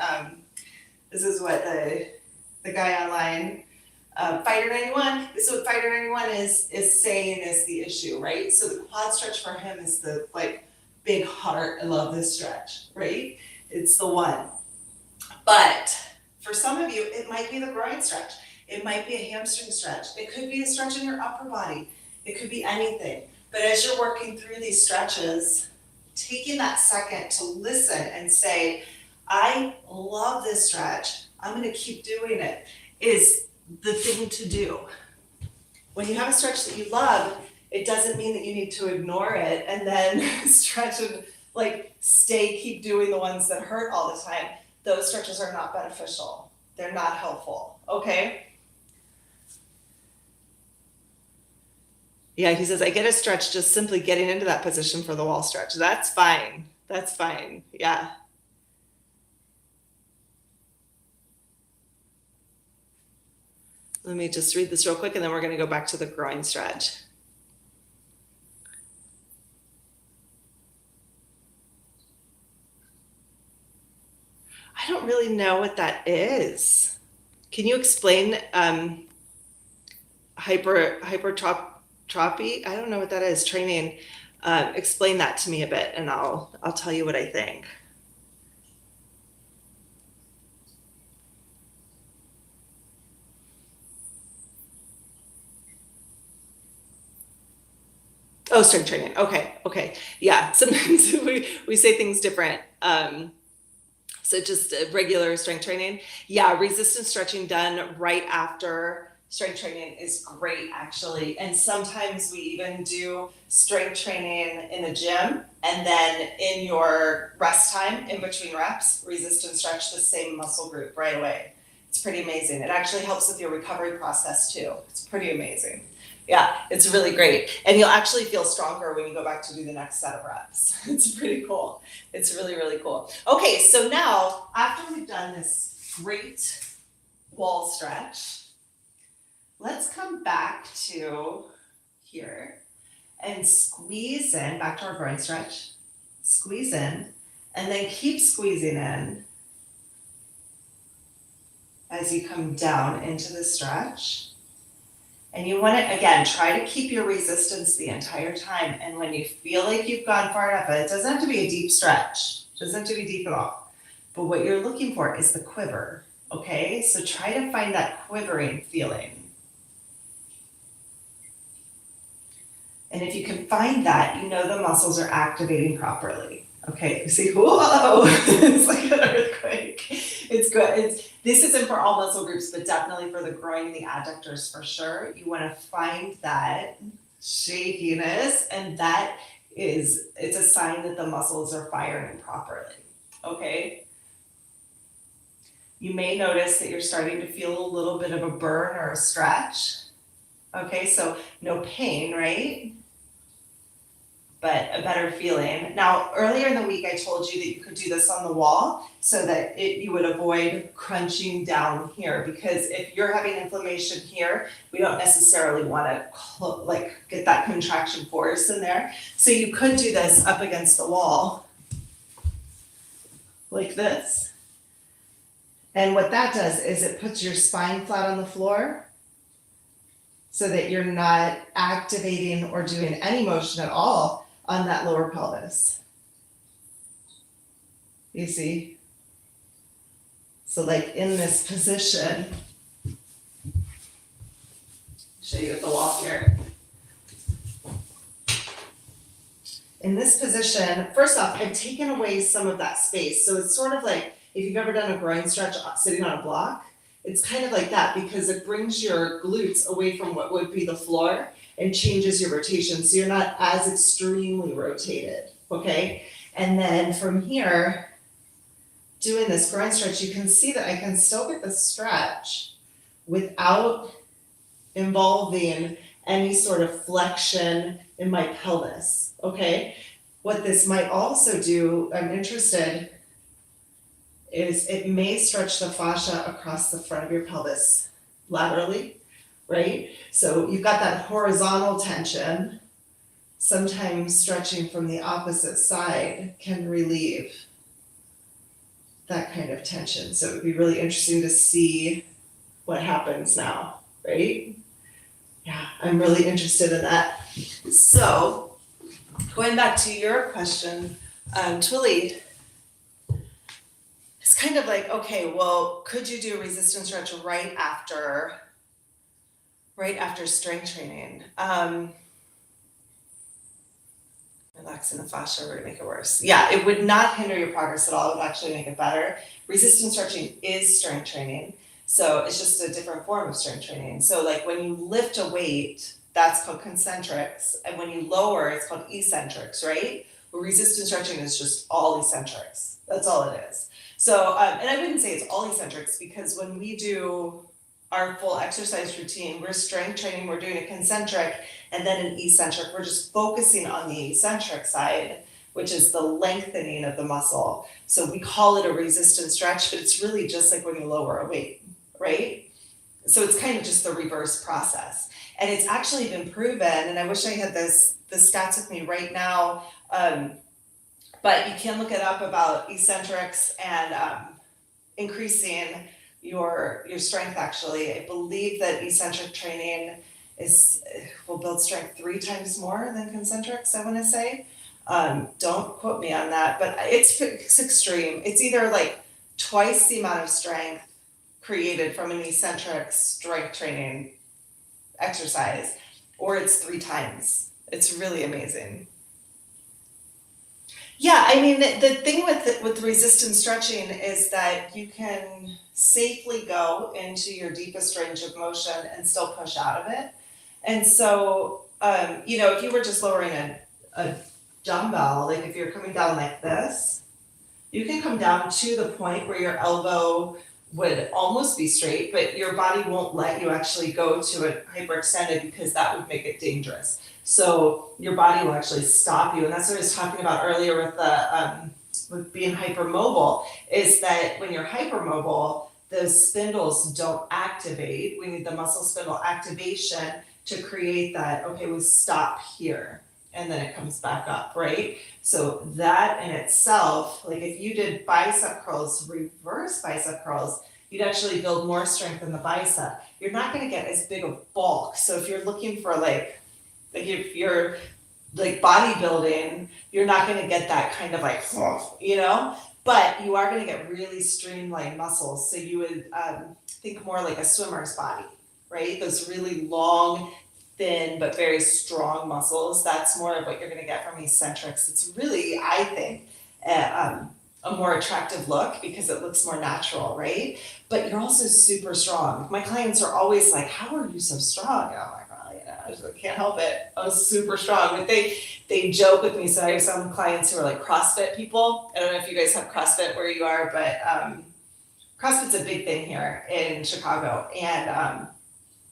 the guy online, Fighter 91. This is what Fighter 91 is saying is the issue, right? So the quad stretch for him is the like big heart. I love this stretch, right? It's the one. But for some of you, it might be the groin stretch. It might be a hamstring stretch. It could be a stretch in your upper body. It could be anything. But as you're working through these stretches, taking that second to listen and say, I love this stretch, I'm going to keep doing it, is the thing to do. When you have a stretch that you love, it doesn't mean that you need to ignore it and then stretch and keep doing the ones that hurt all the time. Those stretches are not beneficial. They're not helpful, okay? Yeah, he says, I get a stretch just simply getting into that position for the wall stretch. That's fine. That's fine. Yeah. Let me just read this real quick and then we're going to go back to the groin stretch. I don't really know what that is. Can you explain hypertrophy? I don't know what that is. Training. Explain that to me a bit, and I'll tell you what I think. Oh, strength training. Okay. Yeah. Sometimes we say things different. So just regular strength training. Yeah, resistance stretching done right after strength training is great, actually. And sometimes we even do strength training in the gym, and then in your rest time, in between reps, resistance stretch the same muscle group right away. It's pretty amazing. It actually helps with your recovery process too. It's pretty amazing. Yeah, it's really great. And you'll actually feel stronger when you go back to do the next set of reps. It's pretty cool. It's really, really cool. Okay, so now after we've done this great wall stretch, Let's come back to here and squeeze in, back to our groin stretch. Squeeze in, and then keep squeezing in as you come down into the stretch. And you want to, again, try to keep your resistance the entire time. And when you feel like you've gone far enough, it doesn't have to be a deep stretch. It doesn't have to be deep at all. But what you're looking for is the quiver, okay? So try to find that quivering feeling. And if you can find that, you know the muscles are activating properly. Okay, you see, whoa, it's like an earthquake. It's good. This isn't for all muscle groups, but definitely for the groin and the adductors for sure. You want to find that shakiness, and it's a sign that the muscles are firing properly. Okay. You may notice that you're starting to feel a little bit of a burn or a stretch. Okay, so no pain, right? But a better feeling. Now, earlier in the week, I told you that you could do this on the wall so that you would avoid crunching down here, because if you're having inflammation here, we don't necessarily want to get that contraction force in there. So you could do this up against the wall like this. And what that does is it puts your spine flat on the floor so that you're not activating or doing any motion at all on that lower pelvis. You see? So like in this position, show you at the wall here. In this position, first off, I've taken away some of that space. So it's sort of like if you've ever done a groin stretch sitting on a block, it's kind of like that because it brings your glutes away from what would be the floor and changes your rotation. So you're not as extremely rotated, okay? And then from here, doing this groin stretch, you can see that I can still get the stretch without involving any sort of flexion in my pelvis, okay? What this might also do, I'm interested, is it may stretch the fascia across the front of your pelvis laterally, right? So you've got that horizontal tension. Sometimes stretching from the opposite side can relieve that kind of tension. So it would be really interesting to see what happens now, right? Yeah, I'm really interested in that. So going back to your question, Twilly, it's kind of like, okay, well, could you do a resistance stretch right after strength training? Relaxing the fascia would make it worse. Yeah, it would not hinder your progress at all. It would actually make it better. Resistance stretching is strength training. So it's just a different form of strength training. So like when you lift a weight, that's called concentrics. And when you lower, it's called eccentrics, right? Well, resistance stretching is just all eccentrics. That's all it is. So, and I wouldn't say it's all eccentrics because when we do our full exercise routine, we're strength training, we're doing a concentric and then an eccentric. We're just focusing on the eccentric side, which is the lengthening of the muscle. So we call it a resistance stretch, but it's really just like when you lower a weight, right? So it's kind of just the reverse process. And it's actually been proven, and I wish I had the stats with me right now, but you can look it up about eccentrics and increasing your strength actually. I believe that eccentric training will build strength 3 times more than concentrics, I want to say. Don't quote me on that, but it's extreme. It's either like twice the amount of strength created from an eccentric strength training exercise, or it's 3 times. It's really amazing. Yeah, I mean, the thing with resistance stretching is that you can safely go into your deepest range of motion and still push out of it. And so, if you were just lowering a dumbbell, like if you're coming down like this, you can come down to the point where your elbow would almost be straight, but your body won't let you actually go to it hyperextended because that would make it dangerous. So your body will actually stop you. And that's what I was talking about earlier with being hypermobile, is that when you're hypermobile, those spindles don't activate. We need the muscle spindle activation to create that, okay, we stop here and then it comes back up, right? So that in itself, like if you did bicep curls, reverse bicep curls, you'd actually build more strength in the bicep. You're not gonna get as big of bulk. So if you're looking for like if you're like bodybuilding, you're not gonna get that kind of like, but you are gonna get really streamlined muscles. So you would think more like a swimmer's body, right? Those really long, thin, but very strong muscles. That's more of what you're gonna get from eccentrics. It's really, I think, a more attractive look because it looks more natural, right? But you're also super strong. My clients are always like, how are you so strong? And I'm like, I just can't help it. I'm super strong. But they joke with me. So I have some clients who are like CrossFit people. I don't know if you guys have CrossFit where you are, but CrossFit's a big thing here in Chicago. And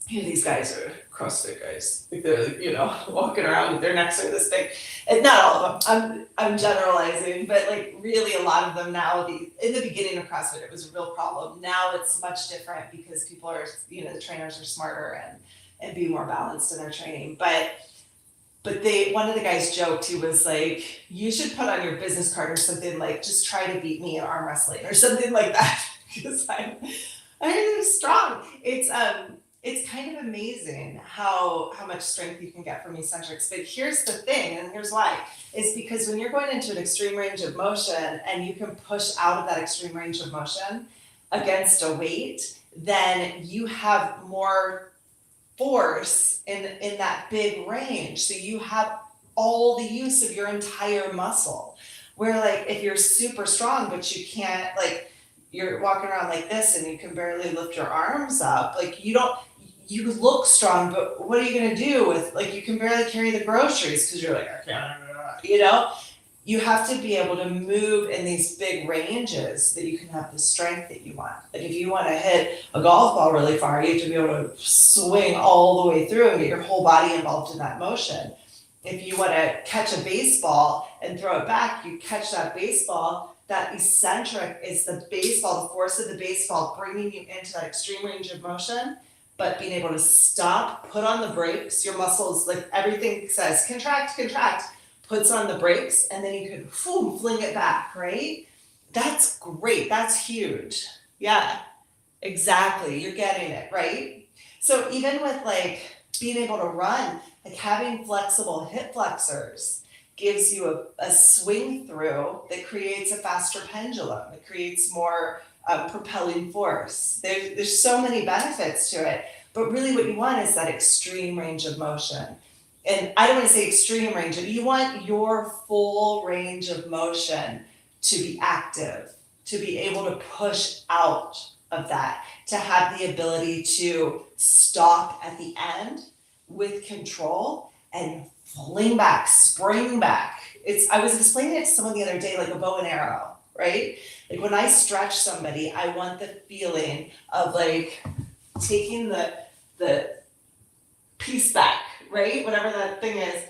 these guys are CrossFit guys. Like they're walking around with their necks are this big. And not all of them. I'm generalizing, but like really a lot of them now. In the beginning of CrossFit, it was a real problem. Now it's much different because people are, the trainers are smarter and be more balanced in their training. But one of the guys joked, he was like, you should put on your business card or something like, just try to beat me in arm wrestling or something like that. Because I'm strong. It's kind of amazing how much strength you can get from eccentrics. But here's the thing, and here's why. Is because when you're going into an extreme range of motion and you can push out of that extreme range of motion against a weight, then you have more force in that big range. So you have all the use of your entire muscle. Where like if you're super strong, but you can't, like you're walking around like this and you can barely lift your arms up, like you look strong, but what are you gonna do with, like you can barely carry the groceries because you're like, I can't, you have to be able to move in these big ranges so that you can have the strength that you want. Like if you want to hit a golf ball really far, you have to be able to swing all the way through and get your whole body involved in that motion. If you want to catch a baseball and throw it back, you catch that baseball. That eccentric is the baseball, the force of the baseball bringing you into that extreme range of motion, but being able to stop, put on the brakes, your muscles, like everything says, contract, puts on the brakes, and then you can fling it back, right? That's great. That's huge. Yeah, exactly. You're getting it, right? So even with like being able to run, like having flexible hip flexors gives you a swing through that creates a faster pendulum. It creates more propelling force. There's so many benefits to it, but really what you want is that extreme range of motion. And I don't want to say extreme range, but you want your full range of motion to be active, to be able to push out of that, to have the ability to stop at the end with control and fling back, spring back. I was explaining it to someone the other day, like a bow and arrow, right? Like when I stretch somebody, I want the feeling of like taking the piece back, right? Whatever that thing is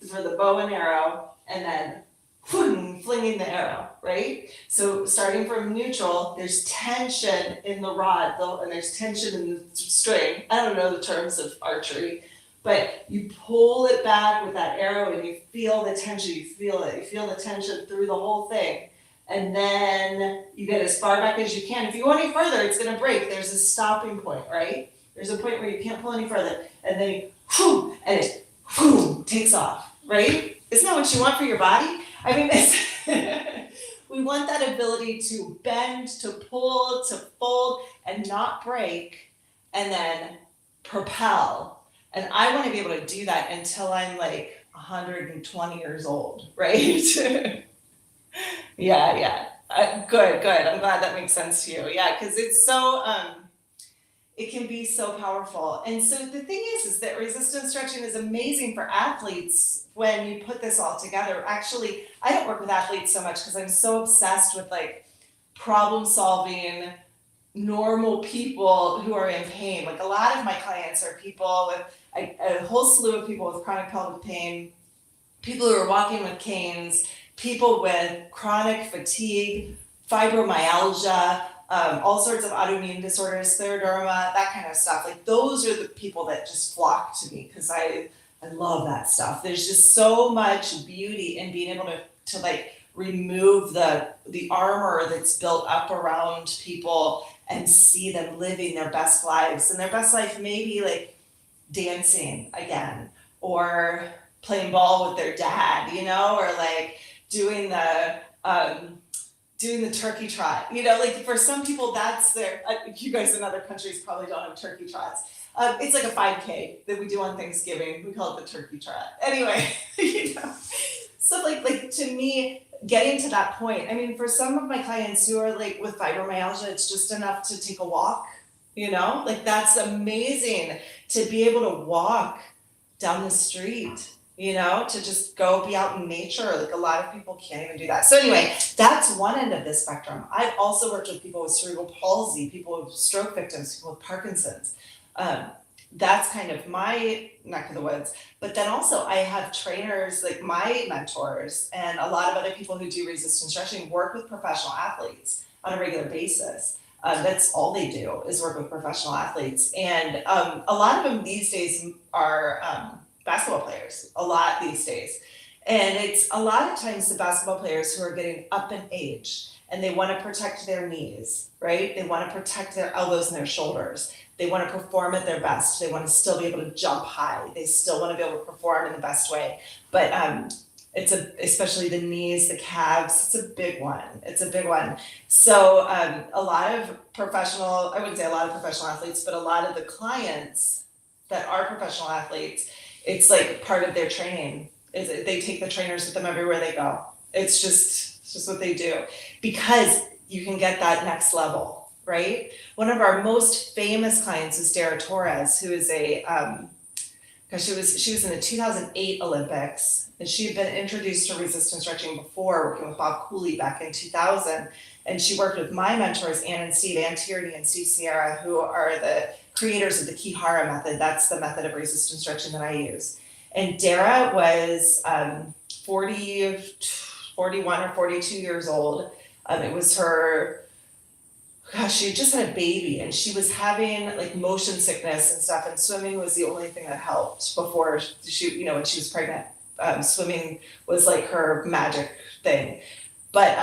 for the bow and arrow, and then flinging the arrow, right? So starting from neutral, there's tension in the rod, and there's tension in the string. I don't know the terms of archery, but you pull it back with that arrow and you feel the tension, you feel the tension through the whole thing. And then you get as far back as you can. If you go any further, it's gonna break. There's a stopping point, right? There's a point where you can't pull any further. And then it takes off, right? Isn't that what you want for your body? I mean, we want that ability to bend, to pull, to fold, and not break, and then propel. And I want to be able to do that until I'm like 120 years old, right? Yeah. Good. I'm glad that makes sense to you. Yeah, because it's so, it can be so powerful. And so the thing is that resistance stretching is amazing for athletes when you put this all together. Actually, I don't work with athletes so much because I'm so obsessed with like problem solving normal people who are in pain. Like a lot of my clients are people with a whole slew of people with chronic pelvic pain, people who are walking with canes, people with chronic fatigue, fibromyalgia, all sorts of autoimmune disorders, scleroderma, that kind of stuff. Like those are the people that just flock to me because I love that stuff. There's just so much beauty in being able to like remove the armor that's built up around people and see them living their best lives. And their best life may be like dancing again or playing ball with their dad, you know, or like doing the turkey trot, you know, like for some people that's their, you guys in other countries probably don't have turkey trots. It's like a 5K that we do on Thanksgiving. We call it the turkey trot. Anyway, you know, so like to me, getting to that point, I mean, for some of my clients who are like with fibromyalgia, it's just enough to take a walk, you know, like that's amazing to be able to walk down the street, you know, to just go be out in nature. Like a lot of people can't even do that. So anyway, that's one end of the spectrum. I've also worked with people with cerebral palsy, people with stroke victims, people with Parkinson's. That's kind of my neck of the woods. But then also I have trainers, like my mentors and a lot of other people who do resistance stretching work with professional athletes on a regular basis. That's all they do is work with professional athletes. And a lot of them these days are basketball players, a lot these days. And it's a lot of times the basketball players who are getting up in age and they want to protect their knees, right? They want to protect their elbows and their shoulders. They want to perform at their best. They want to still be able to jump high. They still want to be able to perform in the best way. But especially the knees, the calves, it's a big one. It's a big one. So a lot of I wouldn't say a lot of professional athletes, but a lot of the clients that are professional athletes, it's like part of their training. They take the trainers with them everywhere they go. It's just what they do because you can get that next level, right? One of our most famous clients is Dara Torres, who is she was in the 2008 Olympics, and she had been introduced to resistance stretching before, working with Bob Cooley back in 2000. And she worked with my mentors, Ann Tierney and Steve Sierra, who are the creators of the Kihara method. That's the method of resistance stretching that I use. And Dara was 41 or 42 years old. It was her, she had just had a baby and she was having like motion sickness and stuff, and swimming was the only thing that helped before she, you know, when she was pregnant. Swimming was like her magic thing. But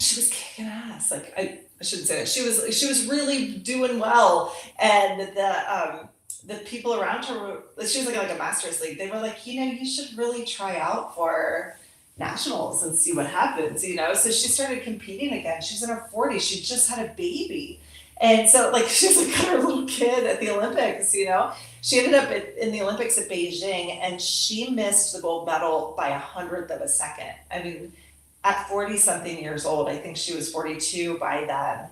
she was kicking ass. Like I shouldn't say that. She was really doing well. And the people around her she was like a master's league. They were like, you know, you should really try out for nationals and see what happens, you know? So she started competing again. She's in her 40s. She just had a baby. And so like, she's like got her little kid at the Olympics, you know? She ended up in the Olympics at Beijing and she missed the gold medal by 100th of a second. I mean, at 40 something years old, I think she was 42 by then.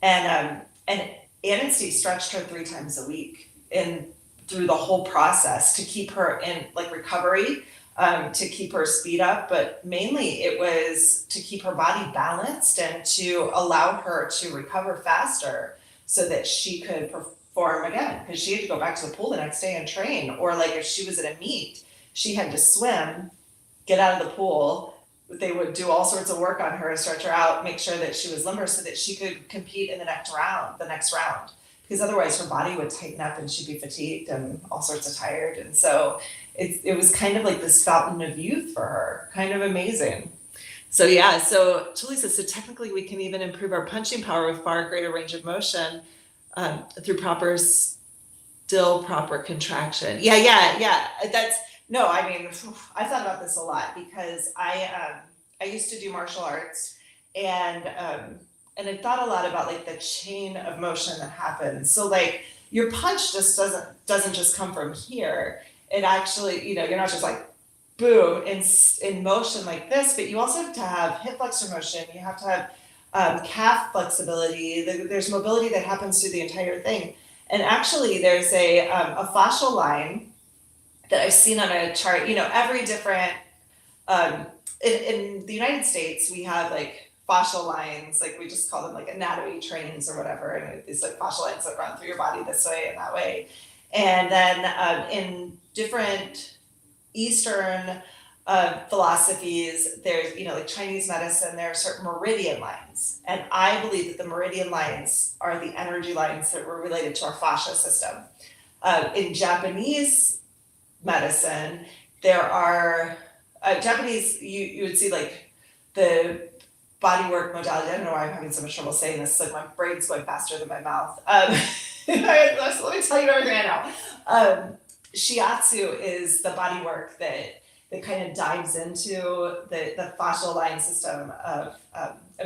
And Ann and Steve stretched her 3 times a week and through the whole process to keep her in like recovery, to keep her speed up, but mainly it was to keep her body balanced and to allow her to recover faster so that she could perform again, because she had to go back to the pool the next day and train. Or like if she was at a meet, she had to swim, get out of the pool. They would do all sorts of work on her and stretch her out, make sure that she was limber so that she could compete in the next round. Because otherwise her body would tighten up and she'd be fatigued and all sorts of tired. And so it was kind of like this fountain of youth for her, kind of amazing. So yeah, so Tulisa, so technically we can even improve our punching power with far greater range of motion through proper contraction. Yeah. No, I mean, I thought about this a lot because I used to do martial arts and I thought a lot about like the chain of motion that happens. So like your punch just doesn't just come from here. It actually, you know, you're not just like boom in motion like this, but you also have to have hip flexor motion. You have to have calf flexibility. There's mobility that happens through the entire thing. And actually there's a fascial line that I've seen on a chart, you know, every different, in the United States, we have like fascial lines, like we just call them like anatomy trains or whatever. And it's like fascial lines that run through your body this way and that way. And then in different Eastern philosophies. There's, like Chinese medicine, there are certain meridian lines. And I believe that the meridian lines are the energy lines that were related to our fascia system. In Japanese medicine, there are, Japanese, you would see like the bodywork modality. I don't know why I'm having so much trouble saying this. Like my brain's going faster than my mouth. Let me tell you everything I know. Shiatsu is the bodywork that kind of dives into the fascial line system of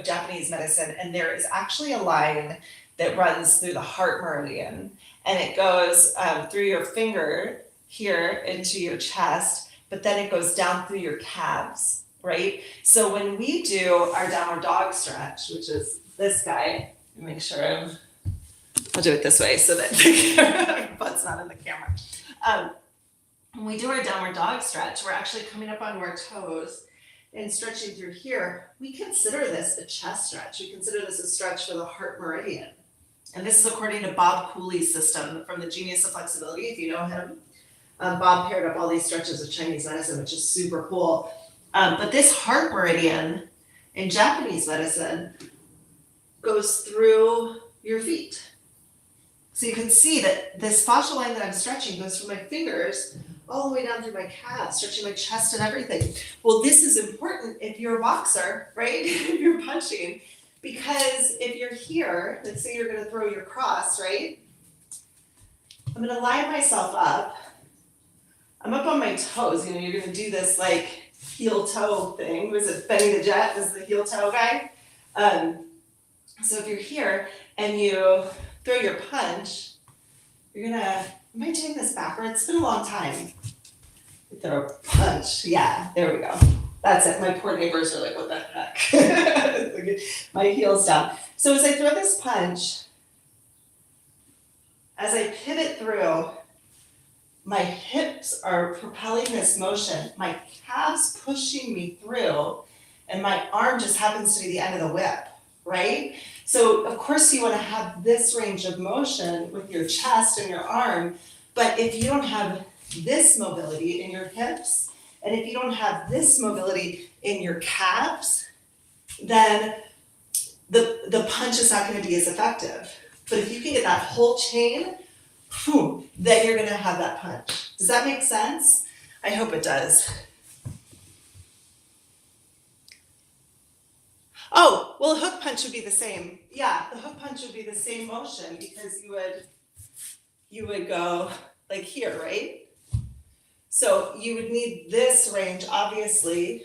Japanese medicine. And there is actually a line that runs through the heart meridian, and it goes through your finger here into your chest, but then it goes down through your calves, right? So when we do our downward dog stretch, which is this guy, make sure I'll do it this way so that the butt's not in the camera. When we do our downward dog stretch, we're actually coming up onto our toes and stretching through here. We consider this a chest stretch. We consider this a stretch for the heart meridian. And this is according to Bob Cooley's system from the Genius of Flexibility, if you know him. Bob paired up all these stretches of Chinese medicine, which is super cool. But this heart meridian in Japanese medicine goes through your feet. So you can see that this fascial line that I'm stretching goes from my fingers all the way down through my calves, stretching my chest and everything. Well, this is important if you're a boxer, right? If you're punching, because if you're here, let's say you're going to throw your cross, right? I'm going to line myself up. I'm up on my toes. You're going to do this like heel toe thing. Was it Benny the Jet is the heel toe guy? So if you're here and you throw your punch, you're gonna, am I doing this backwards? It's been a long time. Throw a punch. Yeah, there we go. That's it. My poor neighbors are like, what the heck? My heel's down. So as I throw this punch, as I pivot through, my hips are propelling this motion, my calves pushing me through, and my arm just happens to be the end of the whip, right? So of course you want to have this range of motion with your chest and your arm, but if you don't have this mobility in your hips, and if you don't have this mobility in your calves, then the punch is not going to be as effective. But if you can get that whole chain, then you're going to have that punch. Does that make sense? I hope it does. Oh, well, a hook punch would be the same. Yeah, the hook punch would be the same motion because you would go like here, right? So you would need this range, obviously,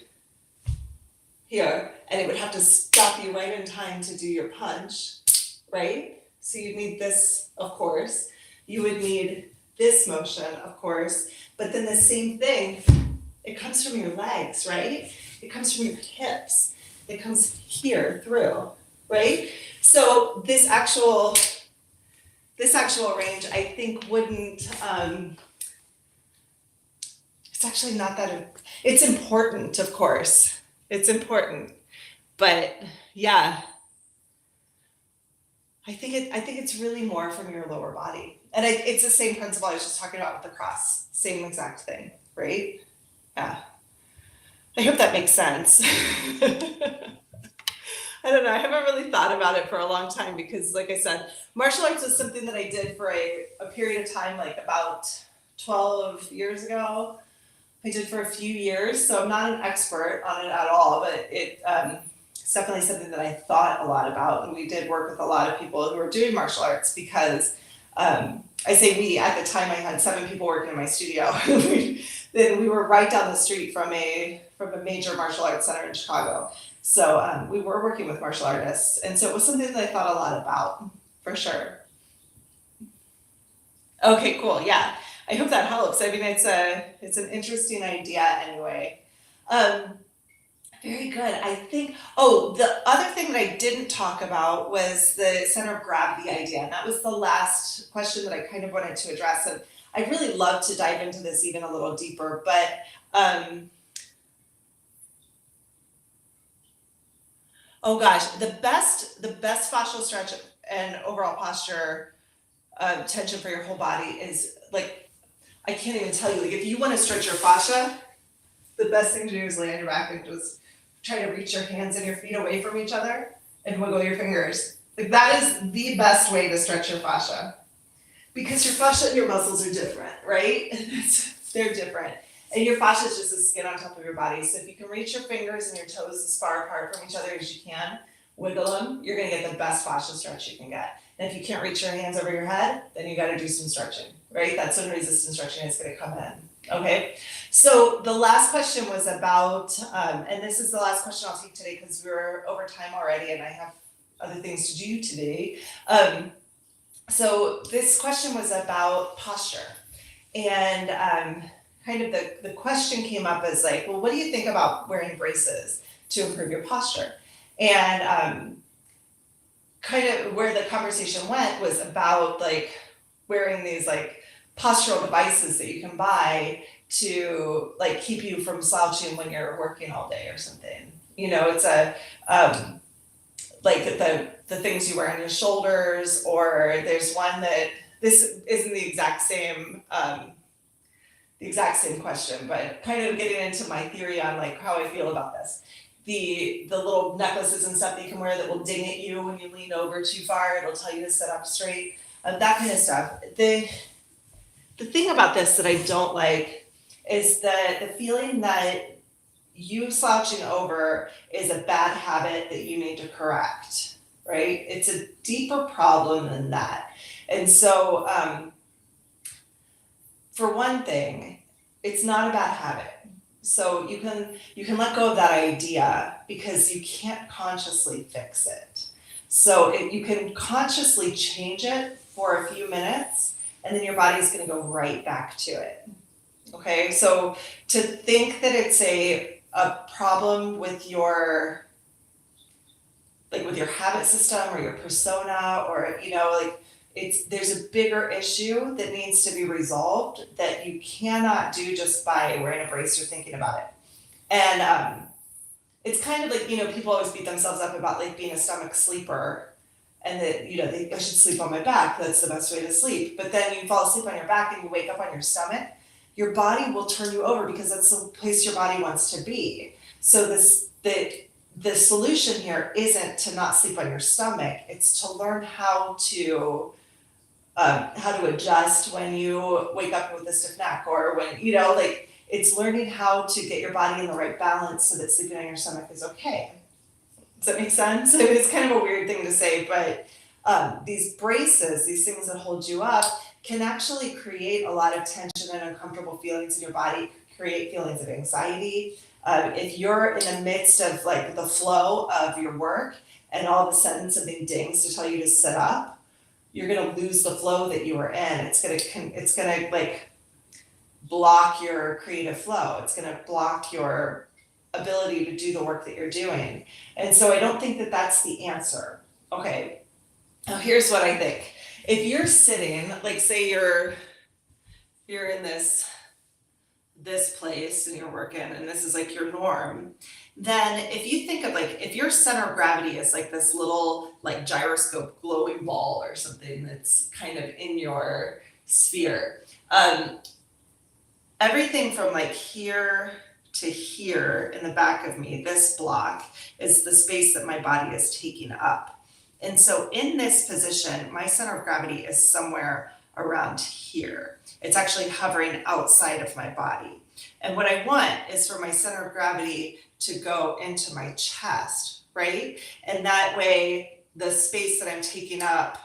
here, and it would have to stop you right in time to do your punch, right? So you'd need this, of course. You would need this motion, of course, but then the same thing, it comes from your legs, right? It comes from your hips. It comes here through, right? So this actual range, I think wouldn't, it's actually not that, it's important, of course. It's important, but yeah, I think it's really more from your lower body. And it's the same principle I was just talking about with the cross. Same exact thing, right? Yeah. I hope that makes sense. I don't know. I haven't really thought about it for a long time because, like I said, martial arts was something that I did for a period of time, like about 12 years ago. I did for a few years, so I'm not an expert on it at all, but it's definitely something that I thought a lot about. And we did work with a lot of people who were doing martial arts because I say we, at the time I had 7 people working in my studio. Then we were right down the street from a major martial arts center in Chicago. So we were working with martial artists. And so it was something that I thought a lot about, for sure. Okay, cool. Yeah. I hope that helps. I mean, it's an interesting idea anyway. Very good. I think, the other thing that I didn't talk about was the center of gravity idea. And that was the last question that I kind of wanted to address. And I'd really love to dive into this even a little deeper, but oh gosh, the best fascial stretch and overall posture tension for your whole body is like, I can't even tell you, like if you want to stretch your fascia, the best thing to do is lay on your back and just try to reach your hands and your feet away from each other and wiggle your fingers. Like that is the best way to stretch your fascia. Because your fascia and your muscles are different, right? They're different. And your fascia is just the skin on top of your body. So if you can reach your fingers and your toes as far apart from each other as you can, wiggle them, you're gonna get the best fascia stretch you can get. And if you can't reach your hands over your head, then you gotta do some stretching, right? That's when resistance stretching is gonna come in, okay? So the last question was about, and this is the last question I'll take today because we're over time already and I have other things to do today. So this question was about posture. And kind of the question came up as like, well, what do you think about wearing braces to improve your posture? And kind of where the conversation went was about like wearing these like postural devices that you can buy to like keep you from slouching when you're working all day or something. You know, it's a like the things you wear on your shoulders, or there's one that this isn't the exact same question, but kind of getting into my theory on like how I feel about this. The little necklaces and stuff that you can wear that will ding at you when you lean over too far, it'll tell you to sit up straight, that kind of stuff. The thing about this that I don't like is that the feeling that you slouching over is a bad habit that you need to correct, right? It's a deeper problem than that. And so, for one thing, it's not a bad habit. So you can let go of that idea because you can't consciously fix it. So you can consciously change it for a few minutes, and then your body's going to go right back to it. Okay, so to think that it's a problem with your habit system or your persona, or there's a bigger issue that needs to be resolved that you cannot do just by wearing a brace or thinking about it. And it's kind of like, people always beat themselves up about like being a stomach sleeper and that, I should sleep on my back. That's the best way to sleep. But then you fall asleep on your back and you wake up on your stomach. Your body will turn you over because that's the place your body wants to be. So the solution here isn't to not sleep on your stomach. It's to learn how to adjust when you wake up with a stiff neck, or when, it's learning how to get your body in the right balance so that sleeping on your stomach is okay. Does that make sense? I mean, it's kind of a weird thing to say, but these braces, these things that hold you up, can actually create a lot of tension and uncomfortable feelings in your body, create feelings of anxiety. If you're in the midst of like the flow of your work and all of a sudden something dings to tell you to sit up, you're going to lose the flow that you were in. It's going to like block your creative flow. It's going to block your ability to do the work that you're doing. And so I don't think that that's the answer. Okay. Now here's what I think. If you're sitting, like say you're in this place and you're working and this is like your norm, then if you think of like, if your center of gravity is like this little like gyroscope glowing ball or something that's kind of in your sphere, everything from like here to here in the back of me, this block is the space that my body is taking up. And so in this position, my center of gravity is somewhere around here. It's actually hovering outside of my body. And what I want is for my center of gravity to go into my chest, right? And that way, the space that I'm taking up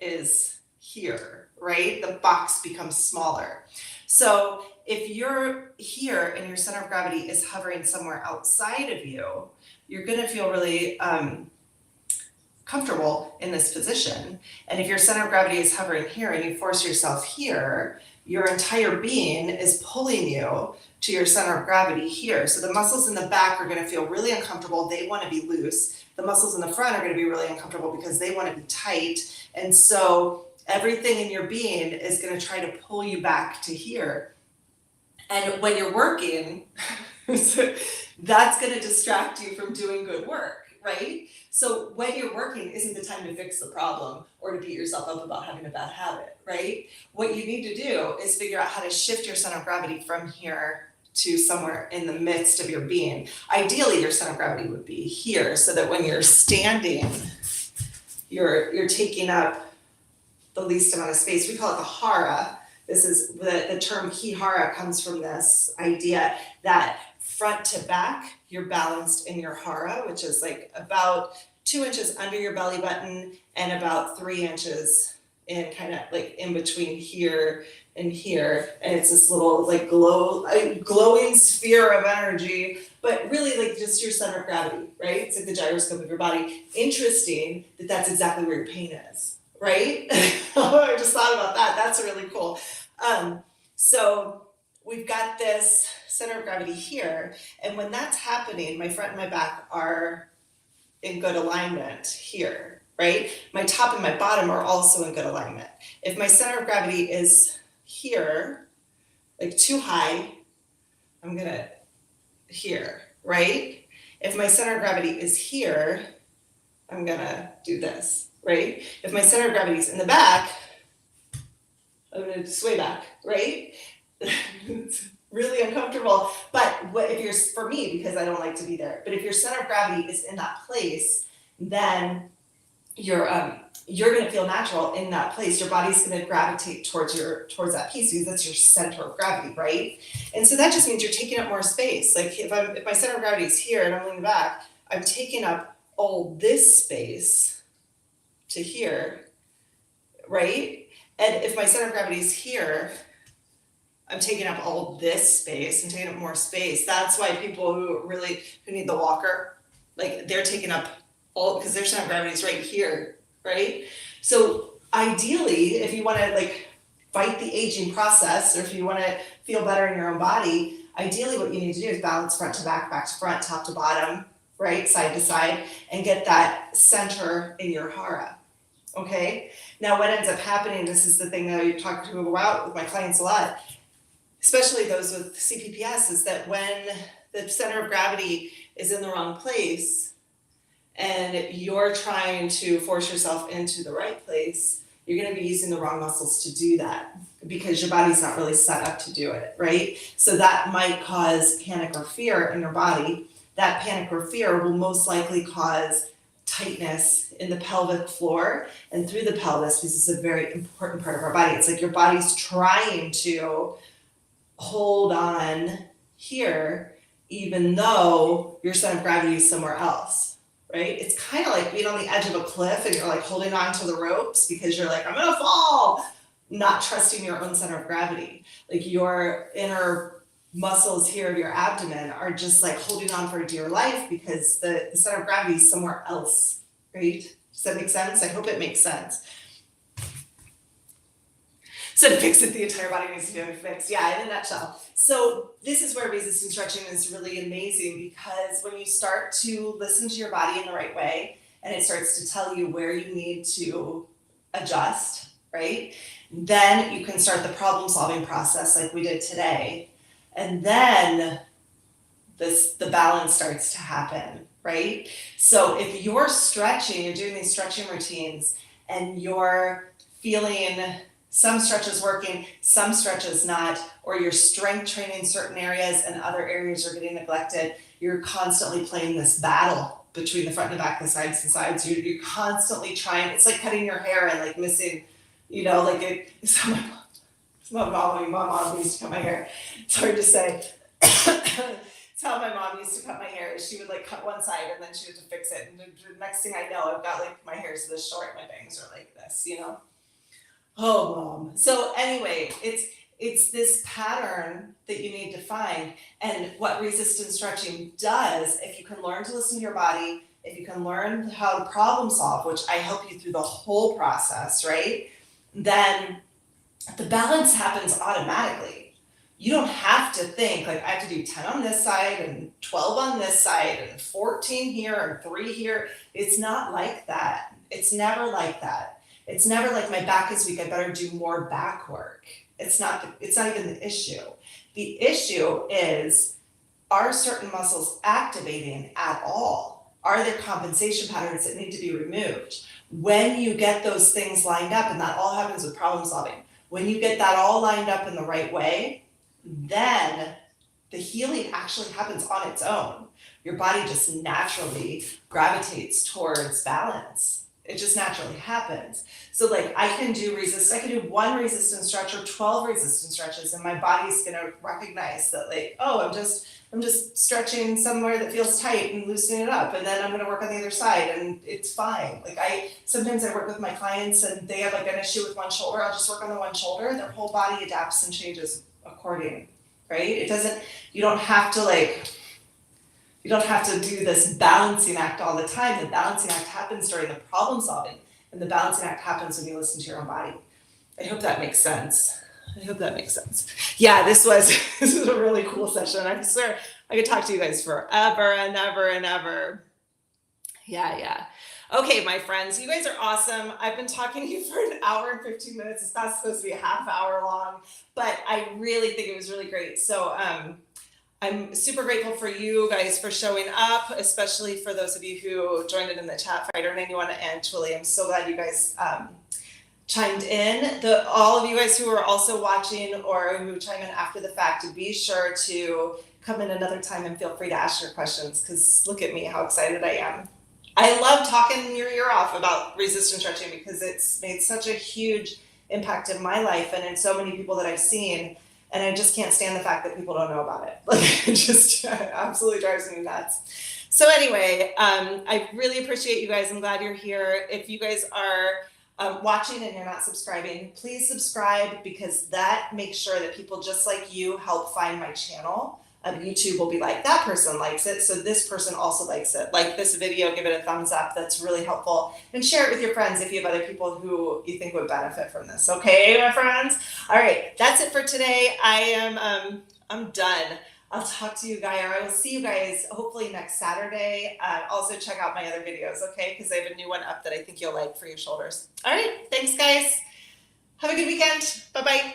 is here, right? The box becomes smaller. So if you're here and your center of gravity is hovering somewhere outside of you, you're going to feel really comfortable in this position. And if your center of gravity is hovering here and you force yourself here, your entire being is pulling you to your center of gravity here. So the muscles in the back are going to feel really uncomfortable. They want to be loose. The muscles in the front are going to be really uncomfortable because they want to be tight. And so everything in your being is going to try to pull you back to here. And when you're working, that's going to distract you from doing good work, right? So when you're working isn't the time to fix the problem or to beat yourself up about having a bad habit, right? What you need to do is figure out how to shift your center of gravity from here to somewhere in the midst of your being. Ideally, your center of gravity would be here, so that when you're standing, you're taking up the least amount of space. We call it the hara. This is the term hihara comes from this idea that front to back, you're balanced in your hara, which is like about 2 inches under your belly button and about 3 inches in kind of like in between here and here. And it's this little like glowing sphere of energy, but really like just your center of gravity, right? It's like the gyroscope of your body. Interesting that that's exactly where your pain is, right? I just thought about that. That's really cool. So we've got this center of gravity here. And when that's happening, my front and my back are in good alignment here, right? My top and my bottom are also in good alignment. If my center of gravity is here, like too high, I'm gonna here, right? If my center of gravity is here, I'm gonna do this, right? If my center of gravity is in the back, I'm gonna sway back, right? It's really uncomfortable. But if you're, for me, because I don't like to be there, but if your center of gravity is in that place, then you're gonna feel natural in that place. Your body's gonna gravitate towards that piece because that's your center of gravity, right? And so that just means you're taking up more space. Like if my center of gravity is here and I'm leaning back, I'm taking up all this space to here, right? And if my center of gravity is here, I'm taking up all this space. I'm taking up more space. That's why people who need the walker, like they're taking up all, because their center of gravity is right here, right? So ideally, if you want to like fight the aging process, or if you want to feel better in your own body, ideally what you need to do is balance front to back, back to front, top to bottom, right, side to side, and get that center in your hara. Okay. Now, what ends up happening, this is the thing that I talk to about with my clients a lot, especially those with CPPS, is that when the center of gravity is in the wrong place and you're trying to force yourself into the right place, you're going to be using the wrong muscles to do that because your body's not really set up to do it, right? So that might cause panic or fear in your body. That panic or fear will most likely cause tightness in the pelvic floor and through the pelvis, because it's a very important part of our body. It's like your body's trying to hold on here, even though your center of gravity is somewhere else, right? It's kind of like being on the edge of a cliff and you're like holding on to the ropes because you're like, I'm gonna fall, not trusting your own center of gravity. Like your inner muscles here of your abdomen are just like holding on for dear life because the center of gravity is somewhere else, right? Does that make sense? I hope it makes sense. So to fix it, the entire body needs to be fixed. Yeah, in a nutshell. So this is where resistance stretching is really amazing, because when you start to listen to your body in the right way and it starts to tell you where you need to adjust, right? Then you can start the problem solving process like we did today. And then the balance starts to happen, right? So if you're stretching, you're doing these stretching routines and you're feeling some stretches working, some stretches not, or you're strength training certain areas and other areas are getting neglected, you're constantly playing this battle between the front and the back, the sides and sides. You're constantly trying, it's like cutting your hair and like missing, you know, like it, my mom used to cut my hair. It's hard to say. It's how my mom used to cut my hair. She would like cut one side and then she had to fix it. And the next thing I know, I've got like my hair's this short, my bangs are like this, you know? Oh, mom. So anyway, it's this pattern that you need to find. And what resistance stretching does, if you can learn to listen to your body, if you can learn how to problem solve, which I help you through the whole process, right? Then the balance happens automatically. You don't have to think like I have to do 10 on this side and 12 on this side and 14 here and 3 here. It's not like that. It's never like that. It's never like my back is weak, I better do more back work. It's not even the issue. The issue is, are certain muscles activating at all? Are there compensation patterns that need to be removed? When you get those things lined up, and that all happens with problem solving, when you get that all lined up in the right way, then the healing actually happens on its own. Your body just naturally gravitates towards balance. It just naturally happens. So like I can do one resistance stretch or 12 resistance stretches, and my body's gonna recognize that like, oh, I'm just stretching somewhere that feels tight and loosening it up, and then I'm gonna work on the other side and it's fine. Like sometimes I work with my clients and they have like an issue with one shoulder, I'll just work on the one shoulder, their whole body adapts and changes accordingly, right? You don't have to do this balancing act all the time. The balancing act happens during the problem solving, and the balancing act happens when you listen to your own body. I hope that makes sense. Yeah, this was a really cool session. I swear I could talk to you guys forever and ever and ever. Yeah. Okay, my friends, you guys are awesome. I've been talking to you for an hour and 15 minutes. It's not supposed to be a half hour long, but I really think it was really great. So I'm super grateful for you guys for showing up, especially for those of you who joined it in the chat, Fighter and anyone, and Twilly. I'm so glad you guys chimed in. All of you guys who are also watching or who chime in after the fact, be sure to come in another time and feel free to ask your questions, because look at me, how excited I am. I love talking your ear off about resistance stretching because it's made such a huge impact in my life and in so many people that I've seen. And I just can't stand the fact that people don't know about it. Like, it just absolutely drives me nuts. So anyway, I really appreciate you guys. I'm glad you're here. If you guys are watching and you're not subscribing, please subscribe, because that makes sure that people just like you help find my channel. YouTube will be like, that person likes it, so this person also likes it. Like this video, give it a thumbs up. That's really helpful. And share it with your friends if you have other people who you think would benefit from this. Okay, my friends? All right, that's it for today. I'm done. I'll talk to you guys, or I will see you guys hopefully next Saturday. Also check out my other videos, okay? Because I have a new one up that I think you'll like for your shoulders. All right, thanks guys. Have a good weekend. Bye-bye.